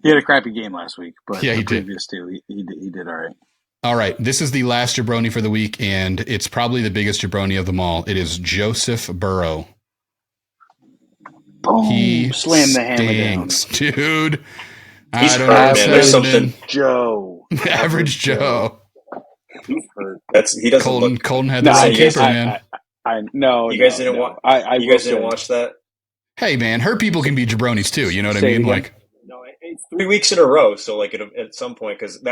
He had a crappy game last week, but yeah, he previous two, he did all right. All right. This is the last jabroni for the week, and it's probably the biggest jabroni of them all. It is Joseph Burrow. Boom! He Slam the hammer down, dude. He's hurt, man. There's something. Joe. Average Joe. He's hurt. He doesn't look. Colton had the right keeper, man. You guys didn't watch. You guys didn't watch that. Hey, man, hurt people can be jabronis too. You know what I mean? Like, no, it's 3 weeks in a row. So like at some point, because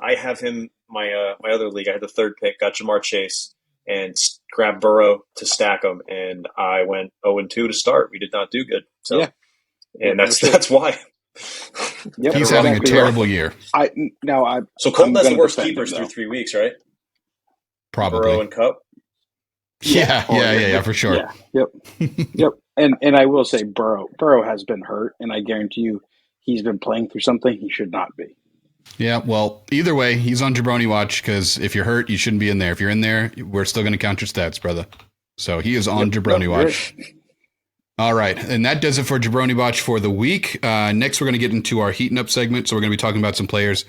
I have him my other league. I had the third pick, got Jamar Chase, and grabbed Burrow to stack him, and I went 0-2 to start. We did not do good. So, yeah. And that's why. Yep, he's having a terrible year. So Colton has the worst keepers through 3 weeks, right? Probably Burrow and Cup. Yeah, for sure. Yeah. Yep. And I will say Burrow has been hurt, and I guarantee you he's been playing through something he should not be. Yeah, well, either way, he's on Jabroni watch because if you're hurt, you shouldn't be in there. If you're in there, we're still going to count your stats, brother. So he is on Jabroni watch. All right, and that does it for Jabroni watch for the week. Next, we're going to get into our heating up segment. So we're going to be talking about some players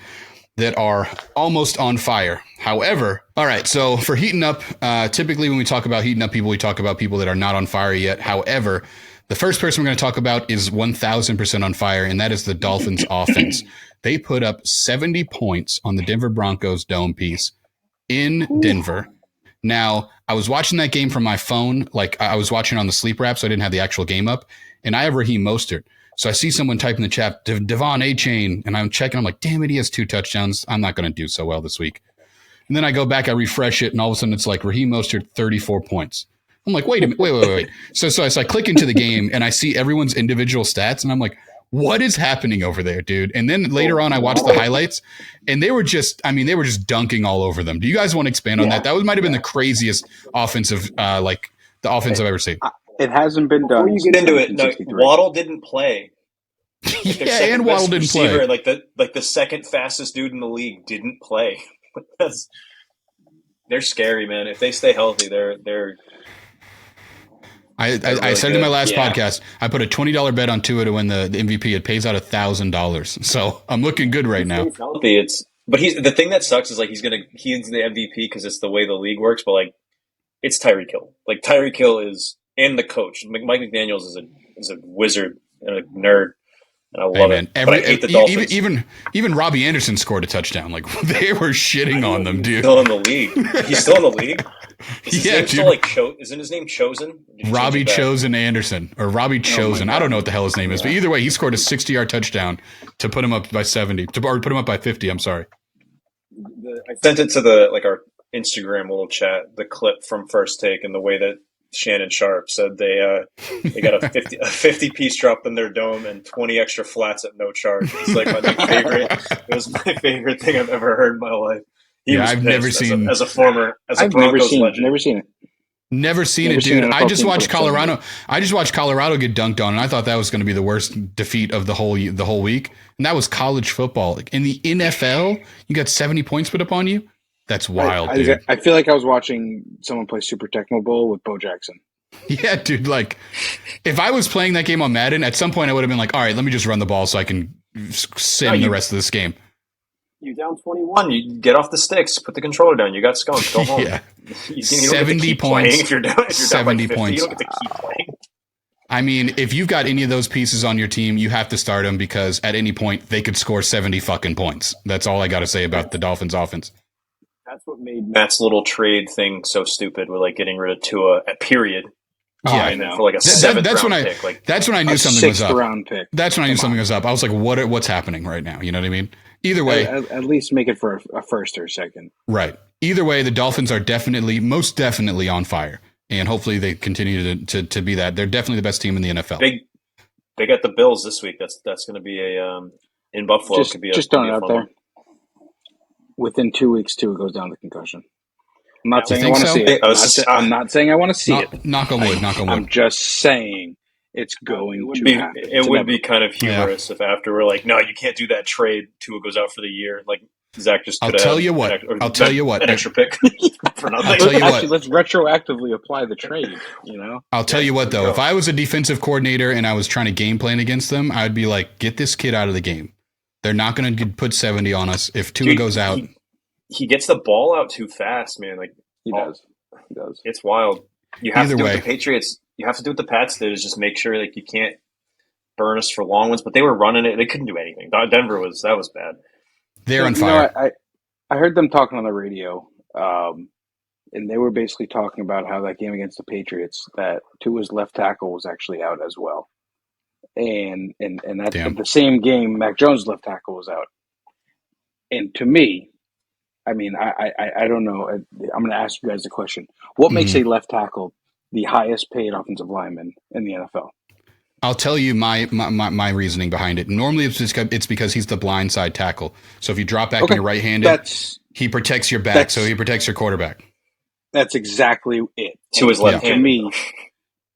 that are almost on fire. However, all right, so for heating up, typically when we talk about heating up people, we talk about people that are not on fire yet. However, the first person we're going to talk about is 1,000% on fire, and that is the Dolphins offense. They put up 70 points on the Denver Broncos dome piece in Denver. Now, I was watching that game from my phone. Like, I was watching on the sleeper app, so I didn't have the actual game up, and I have Raheem Mostert. So I see someone type in the chat, Devon A-Chain, and I'm checking. I'm like, damn it, he has 2 touchdowns. I'm not going to do so well this week. And then I go back, I refresh it, and all of a sudden it's like Raheem Mostert, 34 points. I'm like, wait a minute, wait. So I click into the game, and I see everyone's individual stats, and I'm like, what is happening over there, dude? And then later on, I watched the highlights, and they were just dunking all over them. Do you guys want to expand on that? That might have been the craziest offensive, the offense I've ever seen. It hasn't been done. Before you get into it, no, Waddle didn't play. And Waddle didn't play. Like the second fastest dude in the league didn't play. They're scary, man. If they stay healthy, they're. I said it in my last podcast, I put a $20 bet on Tua to win the MVP. It pays out $1,000. So I'm looking good right now. But the thing that sucks is like he's the MVP because it's the way the league works. But like, it's Tyreek Hill. Like Tyreek Hill is, and the coach Mike McDaniels is a wizard and a nerd. And I love it. But I hate the Dolphins. Even Robbie Anderson scored a touchdown. Like they were shitting on them, dude. Still in the league. He's still in the league. Dude. Still isn't his name Chosen? Robbie Chosen Anderson or Robbie Chosen. I don't know what the hell his name is, but either way, he scored a 60-yard touchdown to put him up by 70, or put him up by 50. I'm sorry. I sent it to our Instagram little chat, the clip from First Take, and the way that Shannon Sharp said they got a 50 piece drop in their dome and 20 extra flats at no charge. It's like my favorite. It was my favorite thing I've ever heard in my life. I've never seen as a Broncos legend. Never seen it. Never seen it, dude. I just watched Colorado. I just watched Colorado get dunked on, and I thought that was going to be the worst defeat of the whole week. And that was college football. Like in the NFL, you got 70 points put up on you. That's wild, dude. I feel like I was watching someone play Super Tecmo Bowl with Bo Jackson. Yeah, dude. Like, if I was playing that game on Madden, at some point I would have been like, all right, let me just run the ball so I can sim the rest of this game. You down 21. You get off the sticks. Put the controller down. You got skunked. Go home. Yeah. You 70 points. If you're down 70 50, points. You don't get to keep playing. I mean, if you've got any of those pieces on your team, you have to start them because at any point they could score 70 fucking points. That's all I got to say about the Dolphins offense. That's what made Matt's little trade thing so stupid with like getting rid of Tua at period. Yeah, and for like a seventh round pick. Like, that's when I knew something was up. Round pick. That's when I knew something was up. I was like, what's happening right now? You know what I mean? Either way, at least make it for a first or a second. Right. Either way, the Dolphins are most definitely on fire, and hopefully they continue to be that. They're definitely the best team in the NFL. They got the Bills this week. That's going to be in Buffalo. Just throwing it out there. Within 2 weeks, Tua goes down to concussion. I'm not saying I want to see it. I'm not saying I want to see it. Knock on wood. Knock on wood. I'm just saying it's going to happen. It would be kind of humorous if after we're like, no, you can't do that trade. Tua goes out for the year. Like Zach just. I'll tell you what. An extra pick for nothing. I'll tell you what. Let's retroactively apply the trade. You know. I'll tell you what though. If I was a defensive coordinator and I was trying to game plan against them, I'd be like, get this kid out of the game. They're not going to put 70 on us if Tua goes out. he gets the ball out too fast, man. Like he does. It's wild. You have Either to do way. what the Patriots. You have to do what the Pats did is just make sure like you can't burn us for long ones. But they were running it. They couldn't do anything. Denver was bad. They're on fire. I heard them talking on the radio, and they were basically talking about how that game against the Patriots, that Tua's left tackle was actually out as well, and that the same game, Mac Jones' left tackle was out. And to me, I mean, I don't know. I'm going to ask you guys a question. What makes a left tackle the highest paid offensive lineman in the NFL? I'll tell you my reasoning behind it. Normally, it's because he's the blind side tackle. So if you drop back and you're right-handed, he protects your back, so he protects your quarterback. That's exactly it. To his left hand. To me,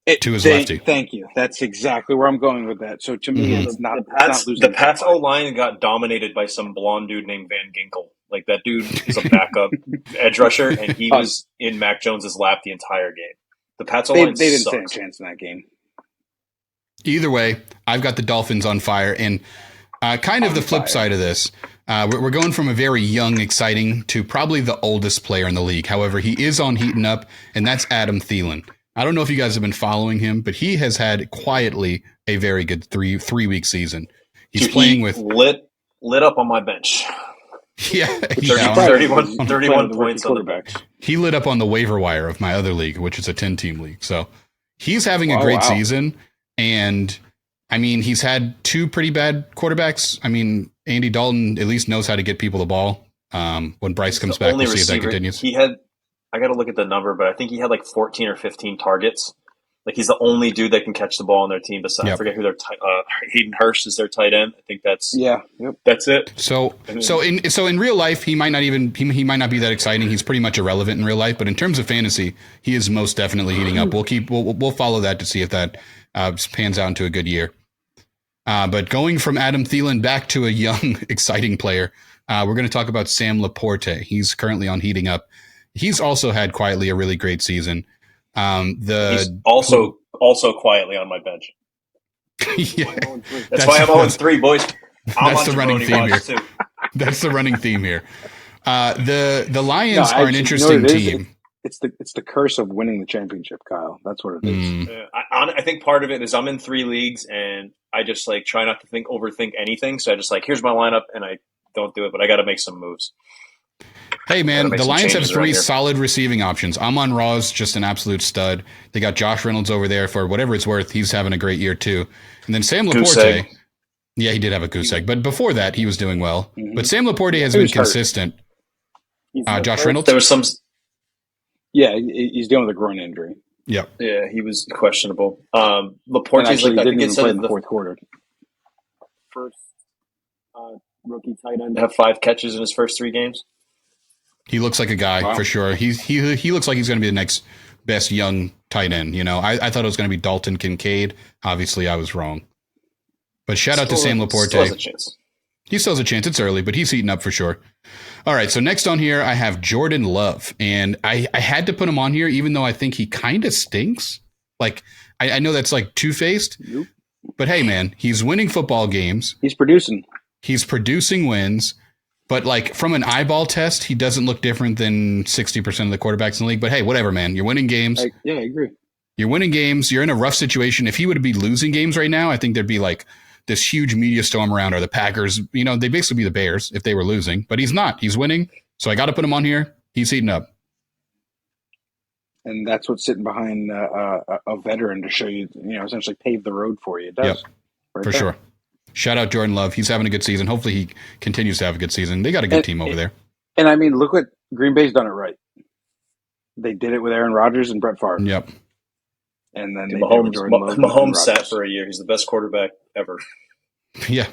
to his lefty. Thank you. That's exactly where I'm going with that. So to me, it's not the Pats O-line got dominated by some blonde dude named Van Ginkel. Like that dude is a backup edge rusher, and he was in Mac Jones's lap the entire game. The Pats O-line they didn't stand a chance in that game. Either way, I've got the Dolphins on fire, and kind of the flip side of this. We're going from a very young, exciting to probably the oldest player in the league. However, he is on heating up, and that's Adam Thielen. I don't know if you guys have been following him, but he has had quietly a very good three-week season. He's playing with lit up on my bench. Yeah, 31 points on the bench. He lit up on the waiver wire of my other league, which is a 10-team league. So he's having a great season. And I mean, he's had two pretty bad quarterbacks. I mean, Andy Dalton at least knows how to get people the ball. When Bryce comes back, we'll see if that continues. I got to look at the number, but I think he had like 14 or 15 targets. Like he's the only dude that can catch the ball on their team. Besides, I forget who their Hayden Hurst is their tight end. I think that's that's it. So in real life, he might not be that exciting. He's pretty much irrelevant in real life. But in terms of fantasy, he is most definitely heating up. We'll follow that to see if that pans out into a good year. But going from Adam Thielen back to a young, exciting player, we're going to talk about Sam Laporte. He's currently on heating up. He's also had quietly a really great season. He's also quietly on my bench. Yeah, that's why I'm 0-3, boys. That's the running theme here. That's the running theme here. The Lions are an interesting team. It's the curse of winning the championship, Kyle. That's what it is. I think part of it is I'm in 3 leagues and I just like try not to overthink anything. So I just like, here's my lineup and I don't do it, but I got to make some moves. Hey, man, the Lions have 3 solid receiving options. Amon-Ra's just an absolute stud. They got Josh Reynolds over there for whatever it's worth. He's having a great year, too. And then Sam Laporte. Yeah, he did have a goose egg. But before that, he was doing well. Mm-hmm. But Sam Laporte has been consistent. Josh Reynolds? There was some... Yeah, he's dealing with a groin injury. Yep. Yeah, he was questionable. Laporte's like, didn't even play in the fourth quarter. First rookie tight end to have 5 catches in his first 3 games. He looks like a guy for sure. He looks like he's going to be the next best young tight end. You know, I thought it was going to be Dalton Kincaid. Obviously, I was wrong. But shout out to Sam Laporte. Still has a chance. He still has a chance. It's early, but he's heating up for sure. All right, so next on here, I have Jordan Love. And I had to put him on here, even though I think he kind of stinks. Like, I know that's like two-faced. Nope. But hey, man, he's winning football games. He's producing. He's producing wins. But like from an eyeball test, he doesn't look different than 60% of the quarterbacks in the league. But hey, whatever, man. You're winning games. I agree. You're winning games. You're in a rough situation. If he would be losing games right now, I think there'd be like this huge media storm around, or the Packers. You know, they'd basically be the Bears if they were losing. But he's not. He's winning. So I got to put him on here. He's heating up. And that's what's sitting behind a veteran to show you, essentially pave the road for you. It does. Yep, for sure. Shout out Jordan Love. He's having a good season. Hopefully he continues to have a good season. They got a good team over there. And I mean, look what Green Bay's done it right. They did it with Aaron Rodgers and Brett Favre. Yep. And then Mahomes sat for a year. He's the best quarterback ever. Yeah.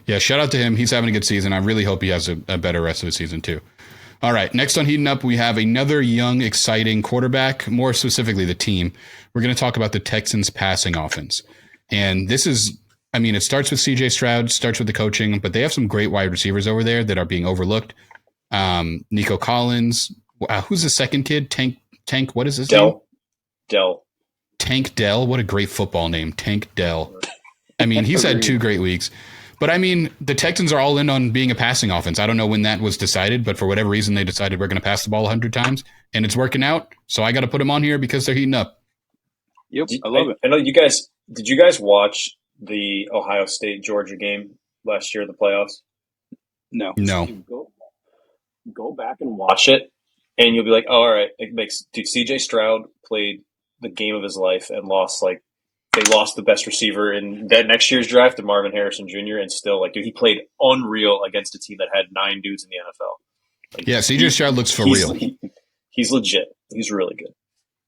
Yeah. Shout out to him. He's having a good season. I really hope he has a better rest of the season too. All right. Next on Heating Up, we have another young, exciting quarterback, more specifically the team. We're going to talk about the Texans passing offense. And this is, I mean, it starts with CJ Stroud, starts with the coaching, but they have some great wide receivers over there that are being overlooked. Nico Collins. Who's the second kid? Tank. What is his name? Dell. Tank Dell. What a great football name. Tank Dell. I mean, he's had 2 great weeks. But I mean, the Texans are all in on being a passing offense. I don't know when that was decided, but for whatever reason, they decided we're going to pass the ball 100 times, and it's working out. So I got to put them on here because they're heating up. Yep, I love it. I know you guys. Did you guys watch the Ohio State Georgia game last year, the playoffs? No. Go back and watch it, and you'll be like, "Oh, all right." It makes dude. CJ Stroud played the game of his life and lost they lost the best receiver in that next year's draft to Marvin Harrison Jr. And still, dude, he played unreal against a team that had 9 dudes in the NFL. Yeah, CJ Stroud looks for real. He's legit. He's really good.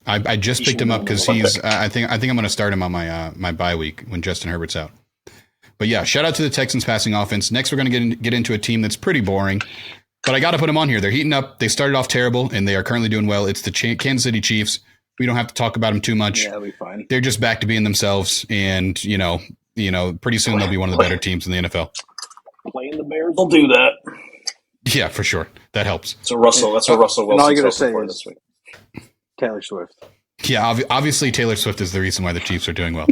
I just picked him up because he's. I think I'm going to start him on my bye week when Justin Herbert's out. But yeah, shout out to the Texans passing offense. Next, we're going to get into a team that's pretty boring, but I got to put them on here. They're heating up. They started off terrible, and they are currently doing well. It's the Kansas City Chiefs. We don't have to talk about them too much. Yeah, they'll be fine. They're just back to being themselves, and pretty soon they'll be one of the better teams in the NFL. Playing the Bears will do that. Yeah, for sure. That helps. So Russell, that's what Russell Wilson. All you got to say is this week. Taylor Swift. Yeah, obviously Taylor Swift is the reason why the Chiefs are doing well.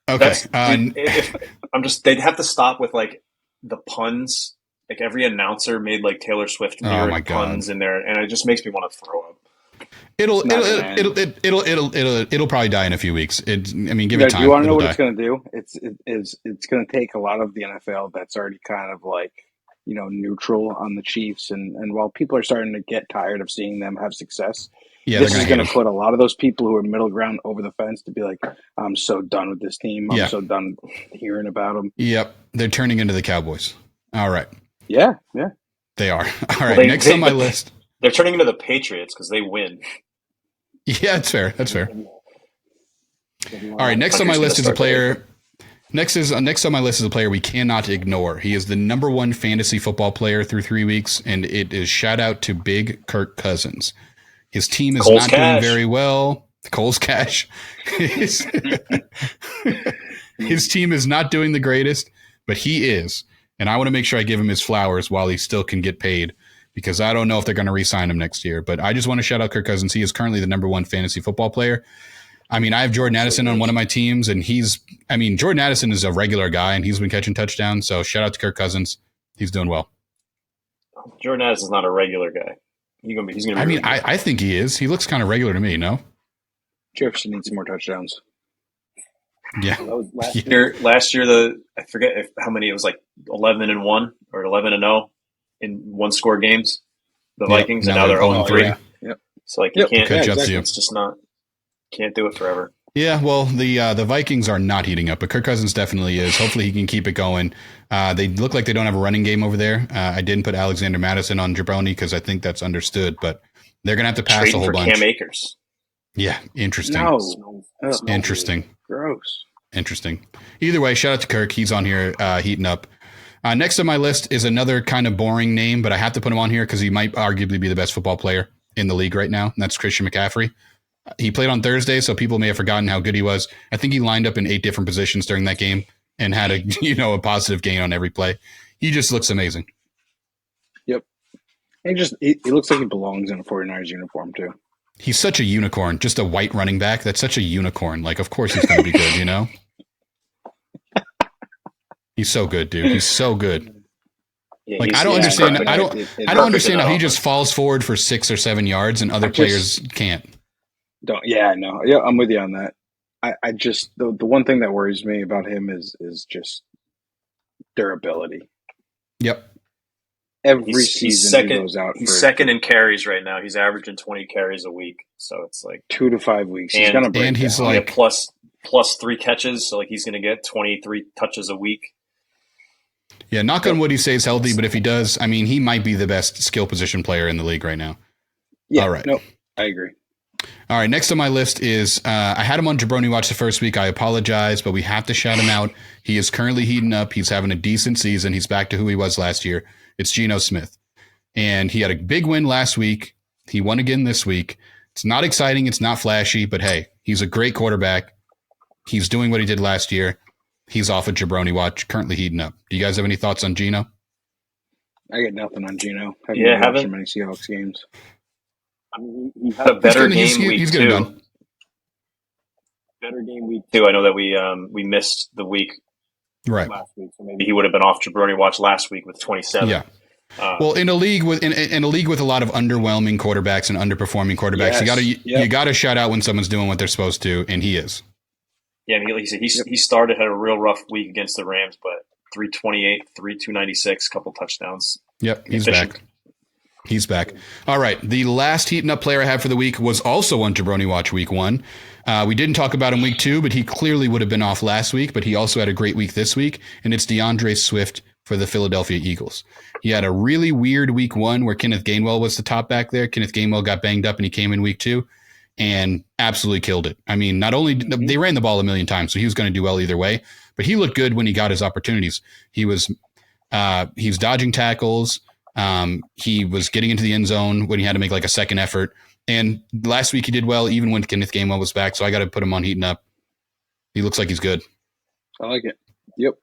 Okay, they'd have to stop with the puns. Like every announcer made Taylor Swift puns in there, and it just makes me want to throw up. It'll probably die in a few weeks. Give it time. Do you want to know what it's going to do? It's going to take a lot of the NFL that's already kind of neutral on the Chiefs, and while people are starting to get tired of seeing them have success, this is going to put a lot of those people who are middle ground over the fence to be like, I'm so done with this team. I'm so done hearing about them. Yep, they're turning into the Cowboys. All right. Yeah. They are. All right. Next on my list. They're turning into the Patriots because they win. Yeah, that's fair. All right, next on my list is a player. Next on my list is a player we cannot ignore. He is the number 1 fantasy football player through 3 weeks, and it is shout out to Big Kirk Cousins. His team is not doing very well. Cole's Cash. His team is not doing the greatest, but he is, and I want to make sure I give him his flowers while he still can get paid, because I don't know if they're going to re-sign him next year. But I just want to shout out Kirk Cousins. He is currently the number 1 fantasy football player. I mean, I have Jordan Addison on one of my teams, and Jordan Addison is a regular guy, and he's been catching touchdowns. So shout out to Kirk Cousins. He's doing well. Jordan Addison's not a regular guy. He's gonna be. I think he is. He looks kind of regular to me. No. Jefferson needs some more touchdowns. Yeah. Last year, I forget how many it was, 11-1 or 11-0 in 1-score games. The Vikings, and now they're 0-3. Yep. So you can't. Exactly. It's just not. Can't do it forever. Yeah, well, the Vikings are not heating up, but Kirk Cousins definitely is. Hopefully he can keep it going. They look like they don't have a running game over there. I didn't put Alexander Madison on Jabroni because I think that's understood, but they're going to have to pass a whole bunch. Cam Akers. Yeah, interesting. No. Interesting. Gross. Interesting. Either way, shout out to Kirk. He's on here heating up. Next on my list is another kind of boring name, but I have to put him on here because he might arguably be the best football player in the league right now, and that's Christian McCaffrey. He played on Thursday, so people may have forgotten how good he was. I think he lined up in 8 different positions during that game and had a positive gain on every play. He just looks amazing. Yep. He looks like he belongs in a 49ers uniform, too. He's such a unicorn, just a white running back. That's such a unicorn. Of course he's going to be good, He's so good, dude. He's so good. Yeah, I don't understand. I don't understand how he just falls forward for 6 or 7 yards and other players can't. Yeah, I'm with you on that. I just the one thing that worries me about him is just durability. Yep. Every season he goes out. He's second in carries right now. He's averaging 20 carries a week, so it's 2 to 5 weeks. He's gonna break. And he's plus 3 catches, so he's gonna get 23 touches a week. Yeah, knock on wood, he stays healthy, but if he does, he might be the best skill position player in the league right now. Yeah. All right. No, I agree. All right, next on my list is I had him on Jabroni Watch the first week. I apologize, but we have to shout him out. He is currently heating up. He's having a decent season. He's back to who he was last year. It's Geno Smith. And he had a big win last week. He won again this week. It's not exciting. It's not flashy, but hey, he's a great quarterback. He's doing what he did last year. He's off of Jabroni Watch, currently heating up. Do you guys have any thoughts on Geno? I got nothing on Geno. Haven't watched many Seahawks games. He had a better game week he's 2. Done. Better game week 2. I know that we missed the week right last week. So maybe he would have been off Jabroni watch last week with 27. Yeah. Well, in a league with a lot of underwhelming quarterbacks and underperforming quarterbacks, you gotta shut out when someone's doing what they're supposed to, and he is. Yeah, he started had a real rough week against the Rams, but 328, 296, couple touchdowns. Yep, he's back. He's back. All right, the last heating up player I have for the week was also on Jabroni Watch week 1. We didn't talk about him week 2, but he clearly would have been off last week, but he also had a great week this week, and it's DeAndre Swift for the Philadelphia Eagles. He had a really weird week 1 where Kenneth Gainwell was the top back there. Kenneth Gainwell got banged up and he came in week 2 and absolutely killed it. I mean, not only they ran the ball a million times, so he was going to do well either way, but he looked good when he got his opportunities. He was dodging tackles. He was getting into the end zone when he had to make like a second effort. And last week he did well, even when Kenneth Gainwell was back. So I got to put him on heating up. He looks like he's good. I like it. Yep.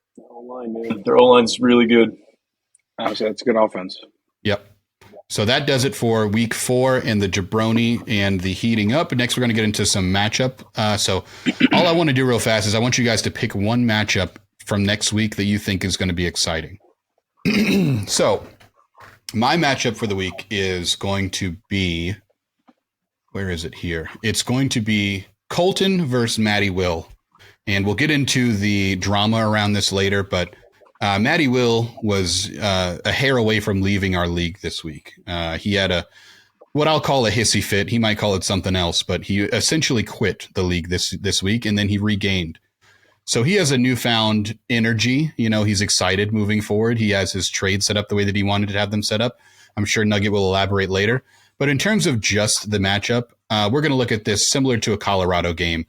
Their O-line's really good. Honestly, that's a good offense. Yep. So that does it for week 4 and the Jabroni and the heating up. Next, we're going to get into some matchup. So all I want to do real fast is I want you guys to pick one matchup from next week that you think is going to be exciting. So my matchup for the week is going to be, where is it here? It's going to be Colton versus Matty Will. And we'll get into the drama around this later, but Matty Will was a hair away from leaving our league this week. He had what I'll call a hissy fit. He might call it something else, but he essentially quit the league this week, and then he regained. So he has a newfound energy. You know, he's excited moving forward. He has his trade set up the way that he wanted to have them set up. I'm sure Nugget will elaborate later. But in terms of just the matchup, we're going to look at this similar to a Colorado game.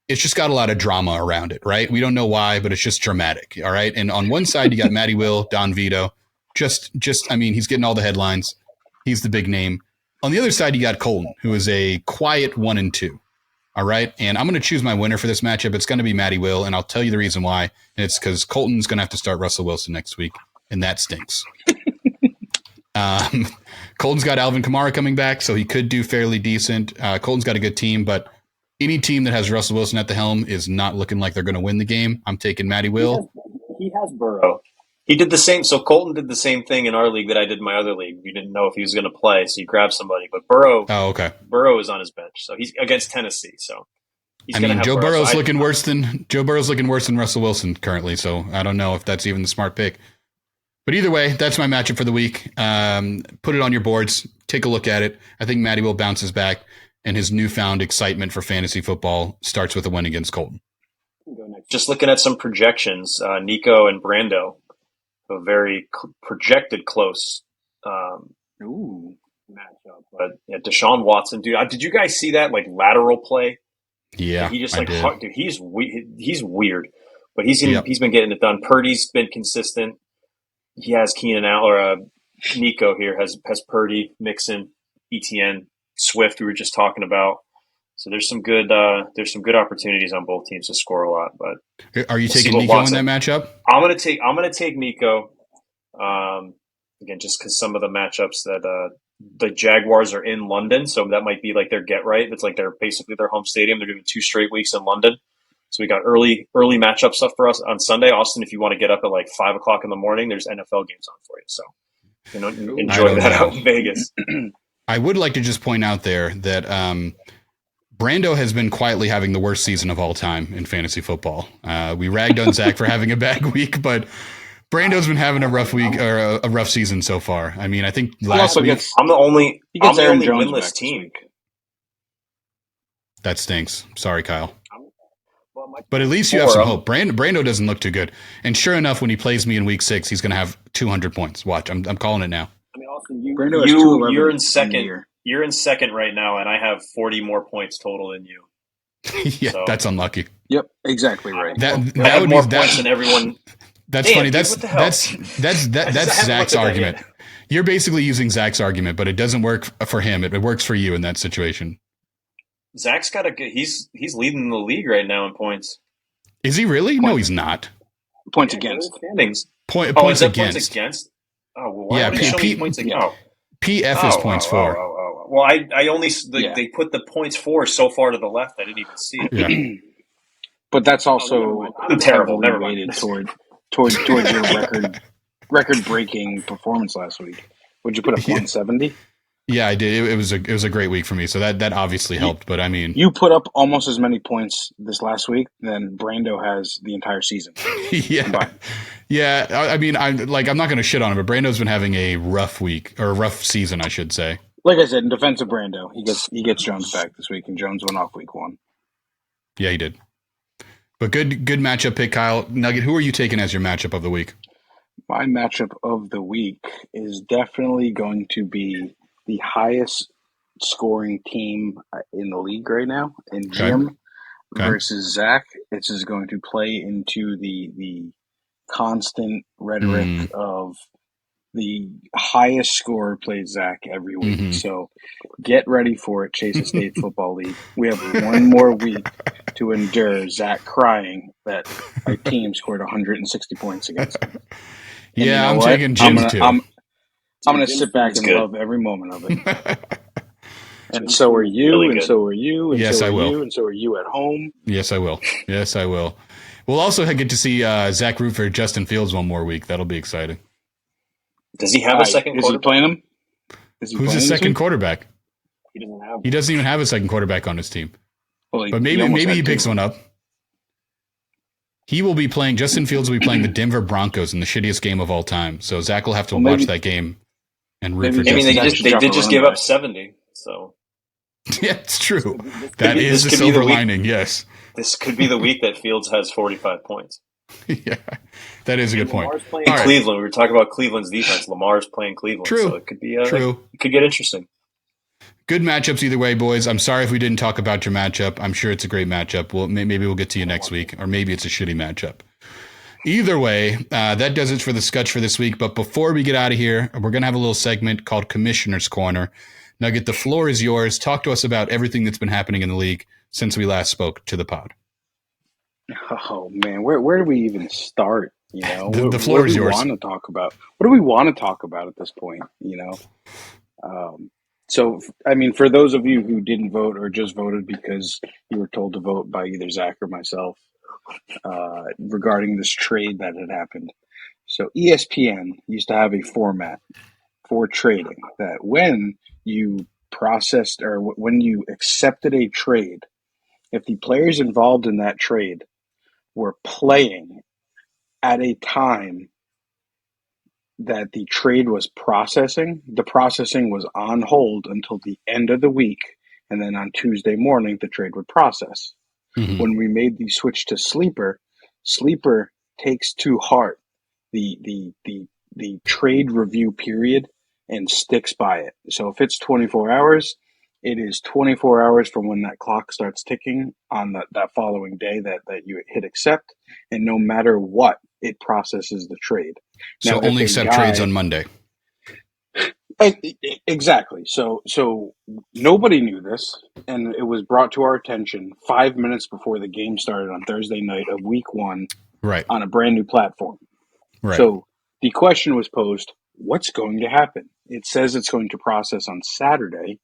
It's just got a lot of drama around it, right? We don't know why, but it's just dramatic, all right? And on one side, you got Matty Will, Don Vito. I mean, he's getting all the headlines. He's the big name. On the other side, you got Colton, who is a quiet 1-2, all right? And I'm going to choose my winner for this matchup. It's going to be Matty Will, and I'll tell you the reason why. And it's because Colton's going to have to start Russell Wilson next week, and that stinks. Colton's got Alvin Kamara coming back, so he could do fairly decent. Colton's got a good team, but any team that has Russell Wilson at the helm is not looking like they're going to win the game. I'm taking Matty Will. He has Burrow. He did the same. So Colton did the same thing in our league that I did in my other league. You didn't know if he was going to play, so you grabbed somebody. But Burrow. Oh, okay. Burrow is on his bench, so he's against Tennessee. So he's going to have Joe Burrow. Burrow's looking worse than Russell Wilson currently. So I don't know if that's even the smart pick. But either way, that's my matchup for the week. Put it on your boards. Take a look at it. I think Matty Will bounces back. And his newfound excitement for fantasy football starts with a win against Colton. Just looking at some projections, Nico and Brando, a very projected close matchup. But yeah, Deshaun Watson, dude, did you guys see that lateral play? Yeah, he just dude, he's weird, but he's been getting it done. Purdy's been consistent. He has Keenan Allen, Nico here has Purdy, Mixon, ETN. Swift we were just talking about, so there's some good opportunities on both teams to score a lot. But are you taking Nico in that matchup? I'm gonna take Nico again just because some of the matchups that the Jaguars are in London, so that might be like their get right. It's like they're basically their home stadium. They're doing 2 straight weeks in London, so we got early matchup stuff for us on Sunday. Austin, if you want to get up at 5 o'clock in the morning, there's NFL games on for you, so enjoy that out in Vegas. I would like to just point out there that Brando has been quietly having the worst season of all time in fantasy football. We ragged on Zach for having a bad week, but Brando's been having a rough week or a rough season so far. I mean, I think last week I'm the only winless team. That stinks. Sorry, Kyle. But at least you have some hope. Brando doesn't look too good, and sure enough, when he plays me in week 6, he's going to have 200 points. Watch, I'm calling it now. I mean, Austin, you're in second. You're in second right now, and I have 40 more points total than you. Yeah, so, that's unlucky. Yep, exactly right. That would be more points than everyone. That's funny. That's Zach's argument. You're basically using Zach's argument, but it doesn't work for him. It works for you in that situation. Zach's got a good. He's leading the league right now in points. Is he really? No, he's not. Points against. Standings. Points against. Points against. Oh, well, why yeah. points against? PF is points for. Well, I only they put the points for so far to the left. I didn't even see it. Yeah. But that's also I'm terrible. Never mind. towards your record-breaking performance last week. Would you put up 170? Yeah, I did. It was a great week for me, so that obviously helped. But I mean, you put up almost as many points this last week than Brando has the entire season. Yeah, combined. Yeah. I mean, I'm not going to shit on him, but Brando's been having a rough week or a rough season, I should say. Like I said, in defense of Brando, he gets Jones back this week, and Jones went off week 1. Yeah, he did. But good matchup pick, Kyle. Nugget, who are you taking as your matchup of the week? My matchup of the week is definitely going to be the highest scoring team in the league right now, in Jim versus Zach. This is going to play into the constant rhetoric of the highest scorer plays Zach every week. Mm-hmm. So get ready for it, Chase State Football League. We have one more week to endure Zach crying that our team scored 160 points against him. And yeah, I'm taking Jim's too. I'm going to sit back and love every moment of it. And so are you, really and so are you, and yes, so are I will. You, and so are you at home. Yes, I will. Yes, I will. We'll also get to see Zach root for Justin Fields one more week. That'll be exciting. Does he have a second quarterback? Is he playing him? Who's his second quarterback? He doesn't even have a second quarterback on his team. Well, but maybe he picks one up. He will be playing. Justin Fields will be playing the Denver Broncos in the shittiest game of all time. So Zach will have to watch that game and root for Justin. I mean, they did just give up 70. So yeah, it's true. That is the silver lining. Yes, this could be the week that Fields has 45 points. Yeah, that is a good point. Playing Cleveland. We were talking about Cleveland's defense. Lamar's playing Cleveland. True. So it could be true. It could get interesting. Good matchups either way, boys. I'm sorry if we didn't talk about your matchup. I'm sure it's a great matchup. Maybe we'll get to you next week, or maybe it's a shitty matchup. Either way, that does it for the Scutch for this week. But before we get out of here, we're going to have a little segment called Commissioner's Corner. Nugget, the floor is yours. Talk to us about everything that's been happening in the league since we last spoke to the pod. Oh man, where do we even start? You know, the floor is yours. What do we want to talk about at this point? You know, so I mean, for those of you who didn't vote or just voted because you were told to vote by either Zach or myself regarding this trade that had happened. So ESPN used to have a format for trading that when you processed or when you accepted a trade, if the players involved in that trade were playing at a time that the trade was processing, the processing was on hold until the end of the week, and then on Tuesday morning, the trade would process. Mm-hmm. When we made the switch to Sleeper takes to heart the trade review period and sticks by it. So if it's 24 hours, it is 24 hours from when that clock starts ticking on that following day that you hit accept. And no matter what, it processes the trade. So now, only accept trades on Monday. Exactly. So nobody knew this, and it was brought to our attention 5 minutes before the game started on Thursday night of week 1 on a brand new platform. Right. So the question was posed, what's going to happen? It says it's going to process on Saturday.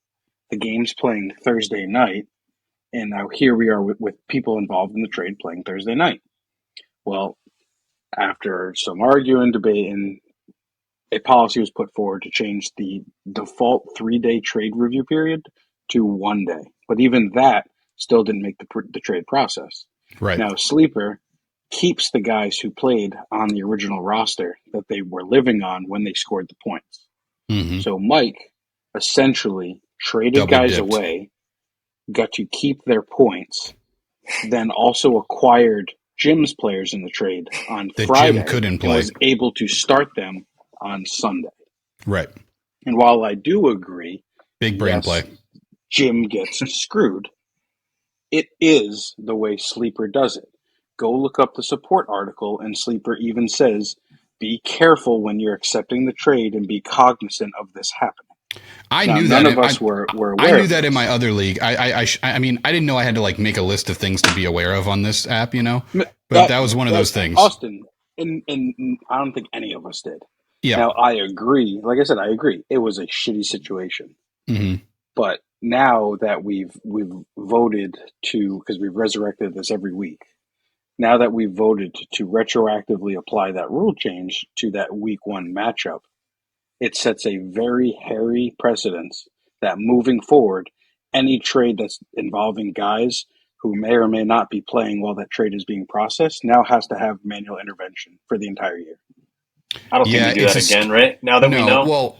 The game's playing Thursday night, and now here we are with people involved in the trade playing Thursday night. Well, after some arguing, debating, a policy was put forward to change the default 3-day trade review period to 1 day. But even that still didn't make the trade process. Right. Now, Sleeper keeps the guys who played on the original roster that they were living on when they scored the points. Mm-hmm. So Mike essentially traded guys away, got to keep their points, then also acquired Jim's players in the trade on Friday. Jim couldn't play. And was able to start them on Sunday. Right. And while I do agree, big brain play, Jim gets screwed, it is the way Sleeper does it. Go look up the support article, and Sleeper even says, be careful when you're accepting the trade and be cognizant of this happening. I knew that. None of us were aware. I knew that in my other league. I mean, I didn't know I had to make a list of things to be aware of on this app, you know. But that was one of those things. Austin, and I don't think any of us did. Yeah. Now I agree. Like I said, I agree. It was a shitty situation. Mm-hmm. But now that we've voted to, because we've resurrected this every week, now that we voted to retroactively apply that rule change to that week one matchup, it sets a very hairy precedence that moving forward, any trade that's involving guys who may or may not be playing while that trade is being processed now has to have manual intervention for the entire year. I don't think we do that again, right? Now that we know. Well,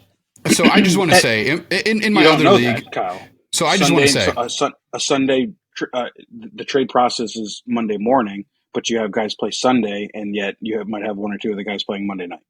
so I just want to say, in my other league, that, Kyle. So I just want to say, a Sunday, the trade process is Monday morning, but you have guys play Sunday, and yet you might have one or two of the guys playing Monday night.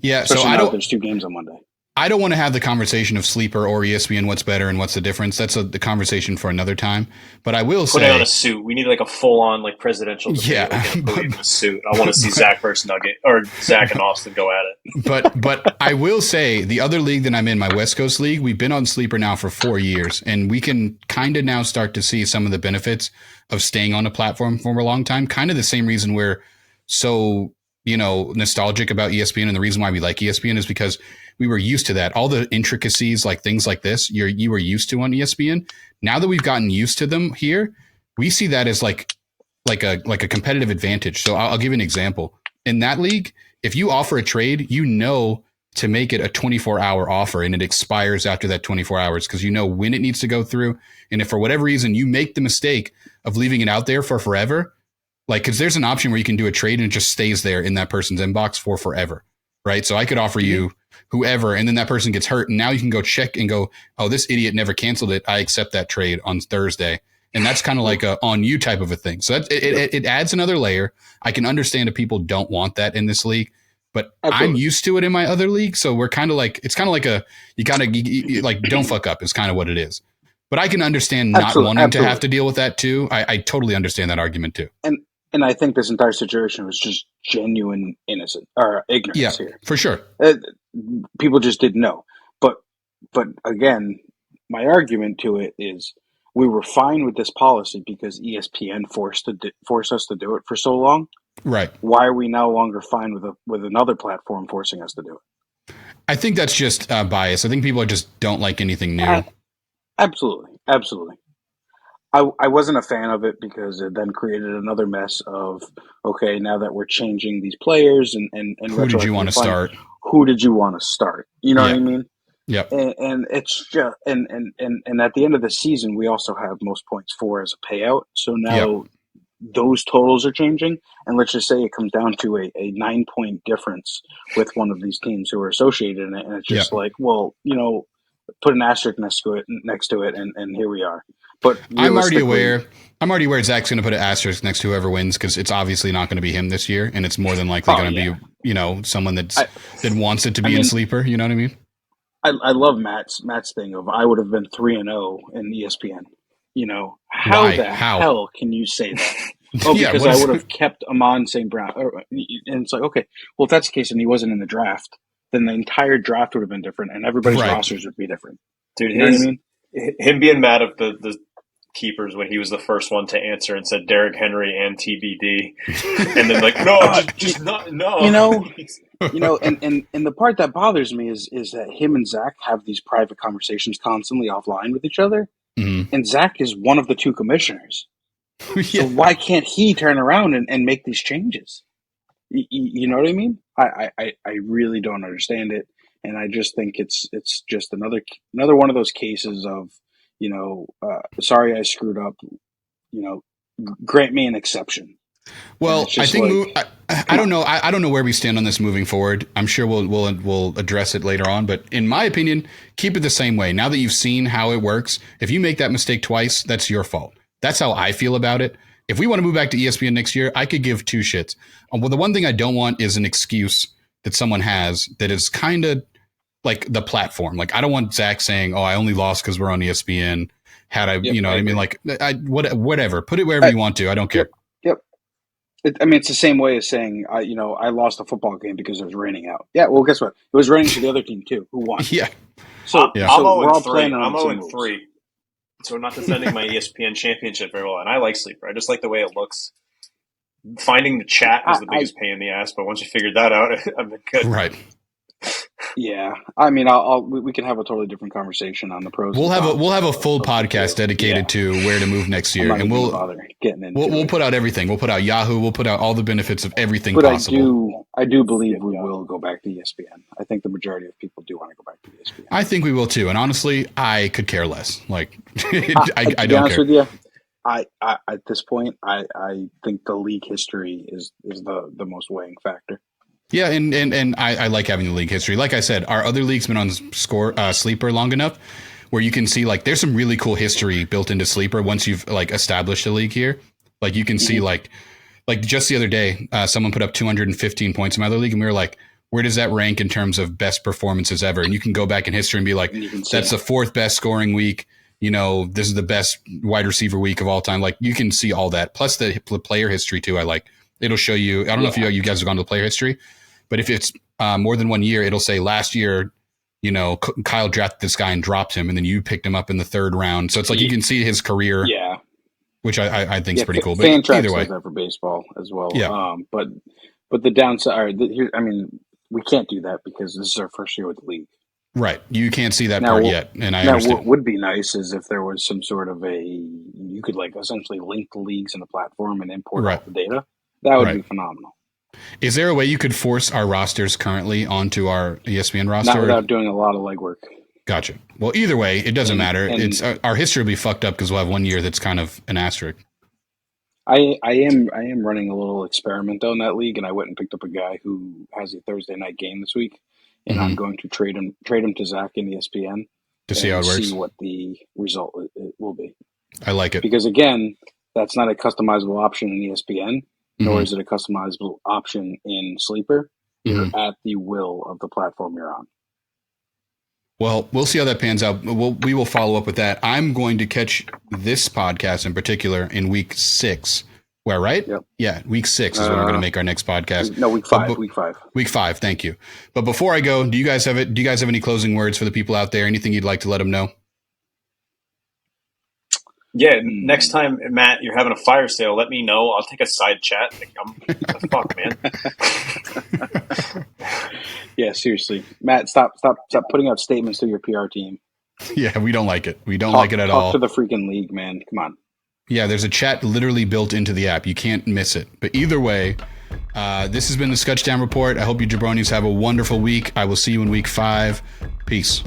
Yeah, especially now there's 2 games on Monday. I don't want to have the conversation of sleeper or ESPN, what's better and what's the difference. That's the conversation for another time. But I will say, put on a suit. We need like a full on like presidential debate. Yeah, in a suit. I want to see Zach versus Nugget or Zach and Austin go at it. But I will say the other league that I'm in, my West Coast league, we've been on sleeper now for 4 years, and we can kind of now start to see some of the benefits of staying on a platform for a long time. Kind of the same reason we're so nostalgic about ESPN, and the reason why we like ESPN is because we were used to that. All the intricacies, like things like this, you were used to on ESPN. Now that we've gotten used to them here, we see that as like a competitive advantage. So I'll give you an example. In that league, if you offer a trade, to make it a 24-hour offer, and it expires after that 24 hours because you know when it needs to go through. And if for whatever reason you make the mistake of leaving it out there for forever, because there's an option where you can do a trade and it just stays there in that person's inbox for forever, right? So I could offer you whoever, and then that person gets hurt, and now you can go check and go, oh, this idiot never canceled it. I accept that trade on Thursday. And that's kind of like a on you type of a thing. So it adds another layer. I can understand if people don't want that in this league, but absolutely. I'm used to it in my other league. So we're kind of like, it's kind of like don't fuck up is kind of what it is. But I can understand not wanting to have to deal with that too. I totally understand that argument too. And I think this entire situation was just genuine innocence or ignorance here. For sure. People just didn't know. But again, my argument to it is we were fine with this policy because ESPN forced us to do it for so long. Right. Why are we no longer fine with another platform forcing us to do it? I think that's just bias. I think people just don't like anything new. Absolutely. I wasn't a fan of it because it then created another mess of, okay, now that we're changing these players and who did you want to start? Who did you want to start? You know what I mean? Yep. And it's just and at the end of the season, we also have most points for as a payout. So now those totals are changing, and let's just say it comes down to a 9-point difference with one of these teams who are associated in it, and it's just like, well, put an asterisk next to it, and here we are. But I'm already aware Zach's going to put an asterisk next to whoever wins because it's obviously not going to be him this year, and it's more than likely going to be someone that wants it to be in sleeper. You know what I mean? I love Matt's thing of I would have been 3-0 in ESPN. How hell can you say that? Oh, because I would have kept Amon St. Brown. And it's like, okay, well, if that's the case and he wasn't in the draft, then the entire draft would have been different and everybody's rosters would be different. Dude, you know what I mean? Him being mad at the keepers when he was the first one to answer and said Derrick Henry and TBD, and then just not no. And the part that bothers me is that him and Zach have these private conversations constantly offline with each other, and Zach is one of the 2 commissioners. So why can't he turn around and make these changes? You know what I mean? I really don't understand it, and I just think it's just another one of those cases of sorry I screwed up. Grant me an exception. Well, I think I don't know. I don't know where we stand on this moving forward. I'm sure we'll address it later on. But in my opinion, keep it the same way. Now that you've seen how it works, if you make that mistake twice, that's your fault. That's how I feel about it. If we want to move back to ESPN next year, I could give 2 shits. Well, the one thing I don't want is an excuse that someone has that is kind of like the platform. Like I don't want Zach saying, "Oh, I only lost because we're on ESPN." Had I, what I mean? Like whatever. Put it wherever you want to. I don't care. Yep. It's the same way as saying, I lost a football game because it was raining out. Yeah, well, guess what? It was raining to the other team too, who won. Yeah. So we're all playing. I'm 0-3, so I'm not defending my ESPN championship very well. And I like sleeper. I just like the way it looks. Finding the chat is the biggest pain in the ass, but once you figured that out, I've been good. Right. Yeah, I mean, we can have a totally different conversation on the pros. We'll have a full podcast dedicated to where to move next year, and we'll put out everything. We'll put out Yahoo. We'll put out all the benefits of everything possible. I do believe we will go back to ESPN. I think the majority of people do want to go back to ESPN. I think we will too, and honestly, I could care less. Like, I don't care. To be honest with you, I at this point, I think the league history is the most weighing factor. Yeah, and I like having the league history. Like I said, our other league's been on Sleeper long enough where you can see like there's some really cool history built into Sleeper once you've like established a league here. Like you can see like just the other day, someone put up 215 points in my other league, and we were like, where does that rank in terms of best performances ever? And you can go back in history and be like, that's the fourth best scoring week. You know, this is the best wide receiver week of all time. Like you can see all that. Plus the player history too. It'll show you. I don't know if you guys have gone to the player history. But if it's more than 1 year, it'll say last year, you know, Kyle drafted this guy and dropped him, and then you picked him up in the third round. So it's like you can see his career, which I think is pretty cool. But either way, that for baseball as well. Yeah. But the downside, I mean, we can't do that because this is our first year with the league. Right. You can't see that part yet, and I understand. What would be nice is if there was some sort of you could like essentially link the leagues in the platform and import all the data. That would be phenomenal. Is there a way you could force our rosters currently onto our ESPN roster? Not without doing a lot of legwork. Gotcha. Well, either way, it doesn't matter. It's our history will be fucked up because we'll have 1 year that's kind of an asterisk. I am running a little experiment though in that league, and I went and picked up a guy who has a Thursday night game this week, and I'm going to trade him to Zach in ESPN to see how it works. See what the result will be. I like it because again, that's not a customizable option in ESPN. Nor is it a customizable option in Sleeper. You're at the will of the platform you're on. Well, we'll see how that pans out. We will follow up with that. I'm going to catch this podcast in particular in week 6. Where, right? Yep. Yeah, week 6 is when we're going to make our next podcast. No, week 5. Week 5. Week 5. Thank you. But before I go, do you guys have any closing words for the people out there? Anything you'd like to let them know? Yeah, next time, Matt, you're having a fire sale, let me know. I'll take a side chat. Fuck, man. Yeah, seriously. Matt, stop putting out statements to your PR team. Yeah, we don't like it. We don't like it at all. Talk to the freaking league, man. Come on. Yeah, there's a chat literally built into the app. You can't miss it. But either way, this has been the Skuchdown Report. I hope you jabronis have a wonderful week. I will see you in week 5. Peace.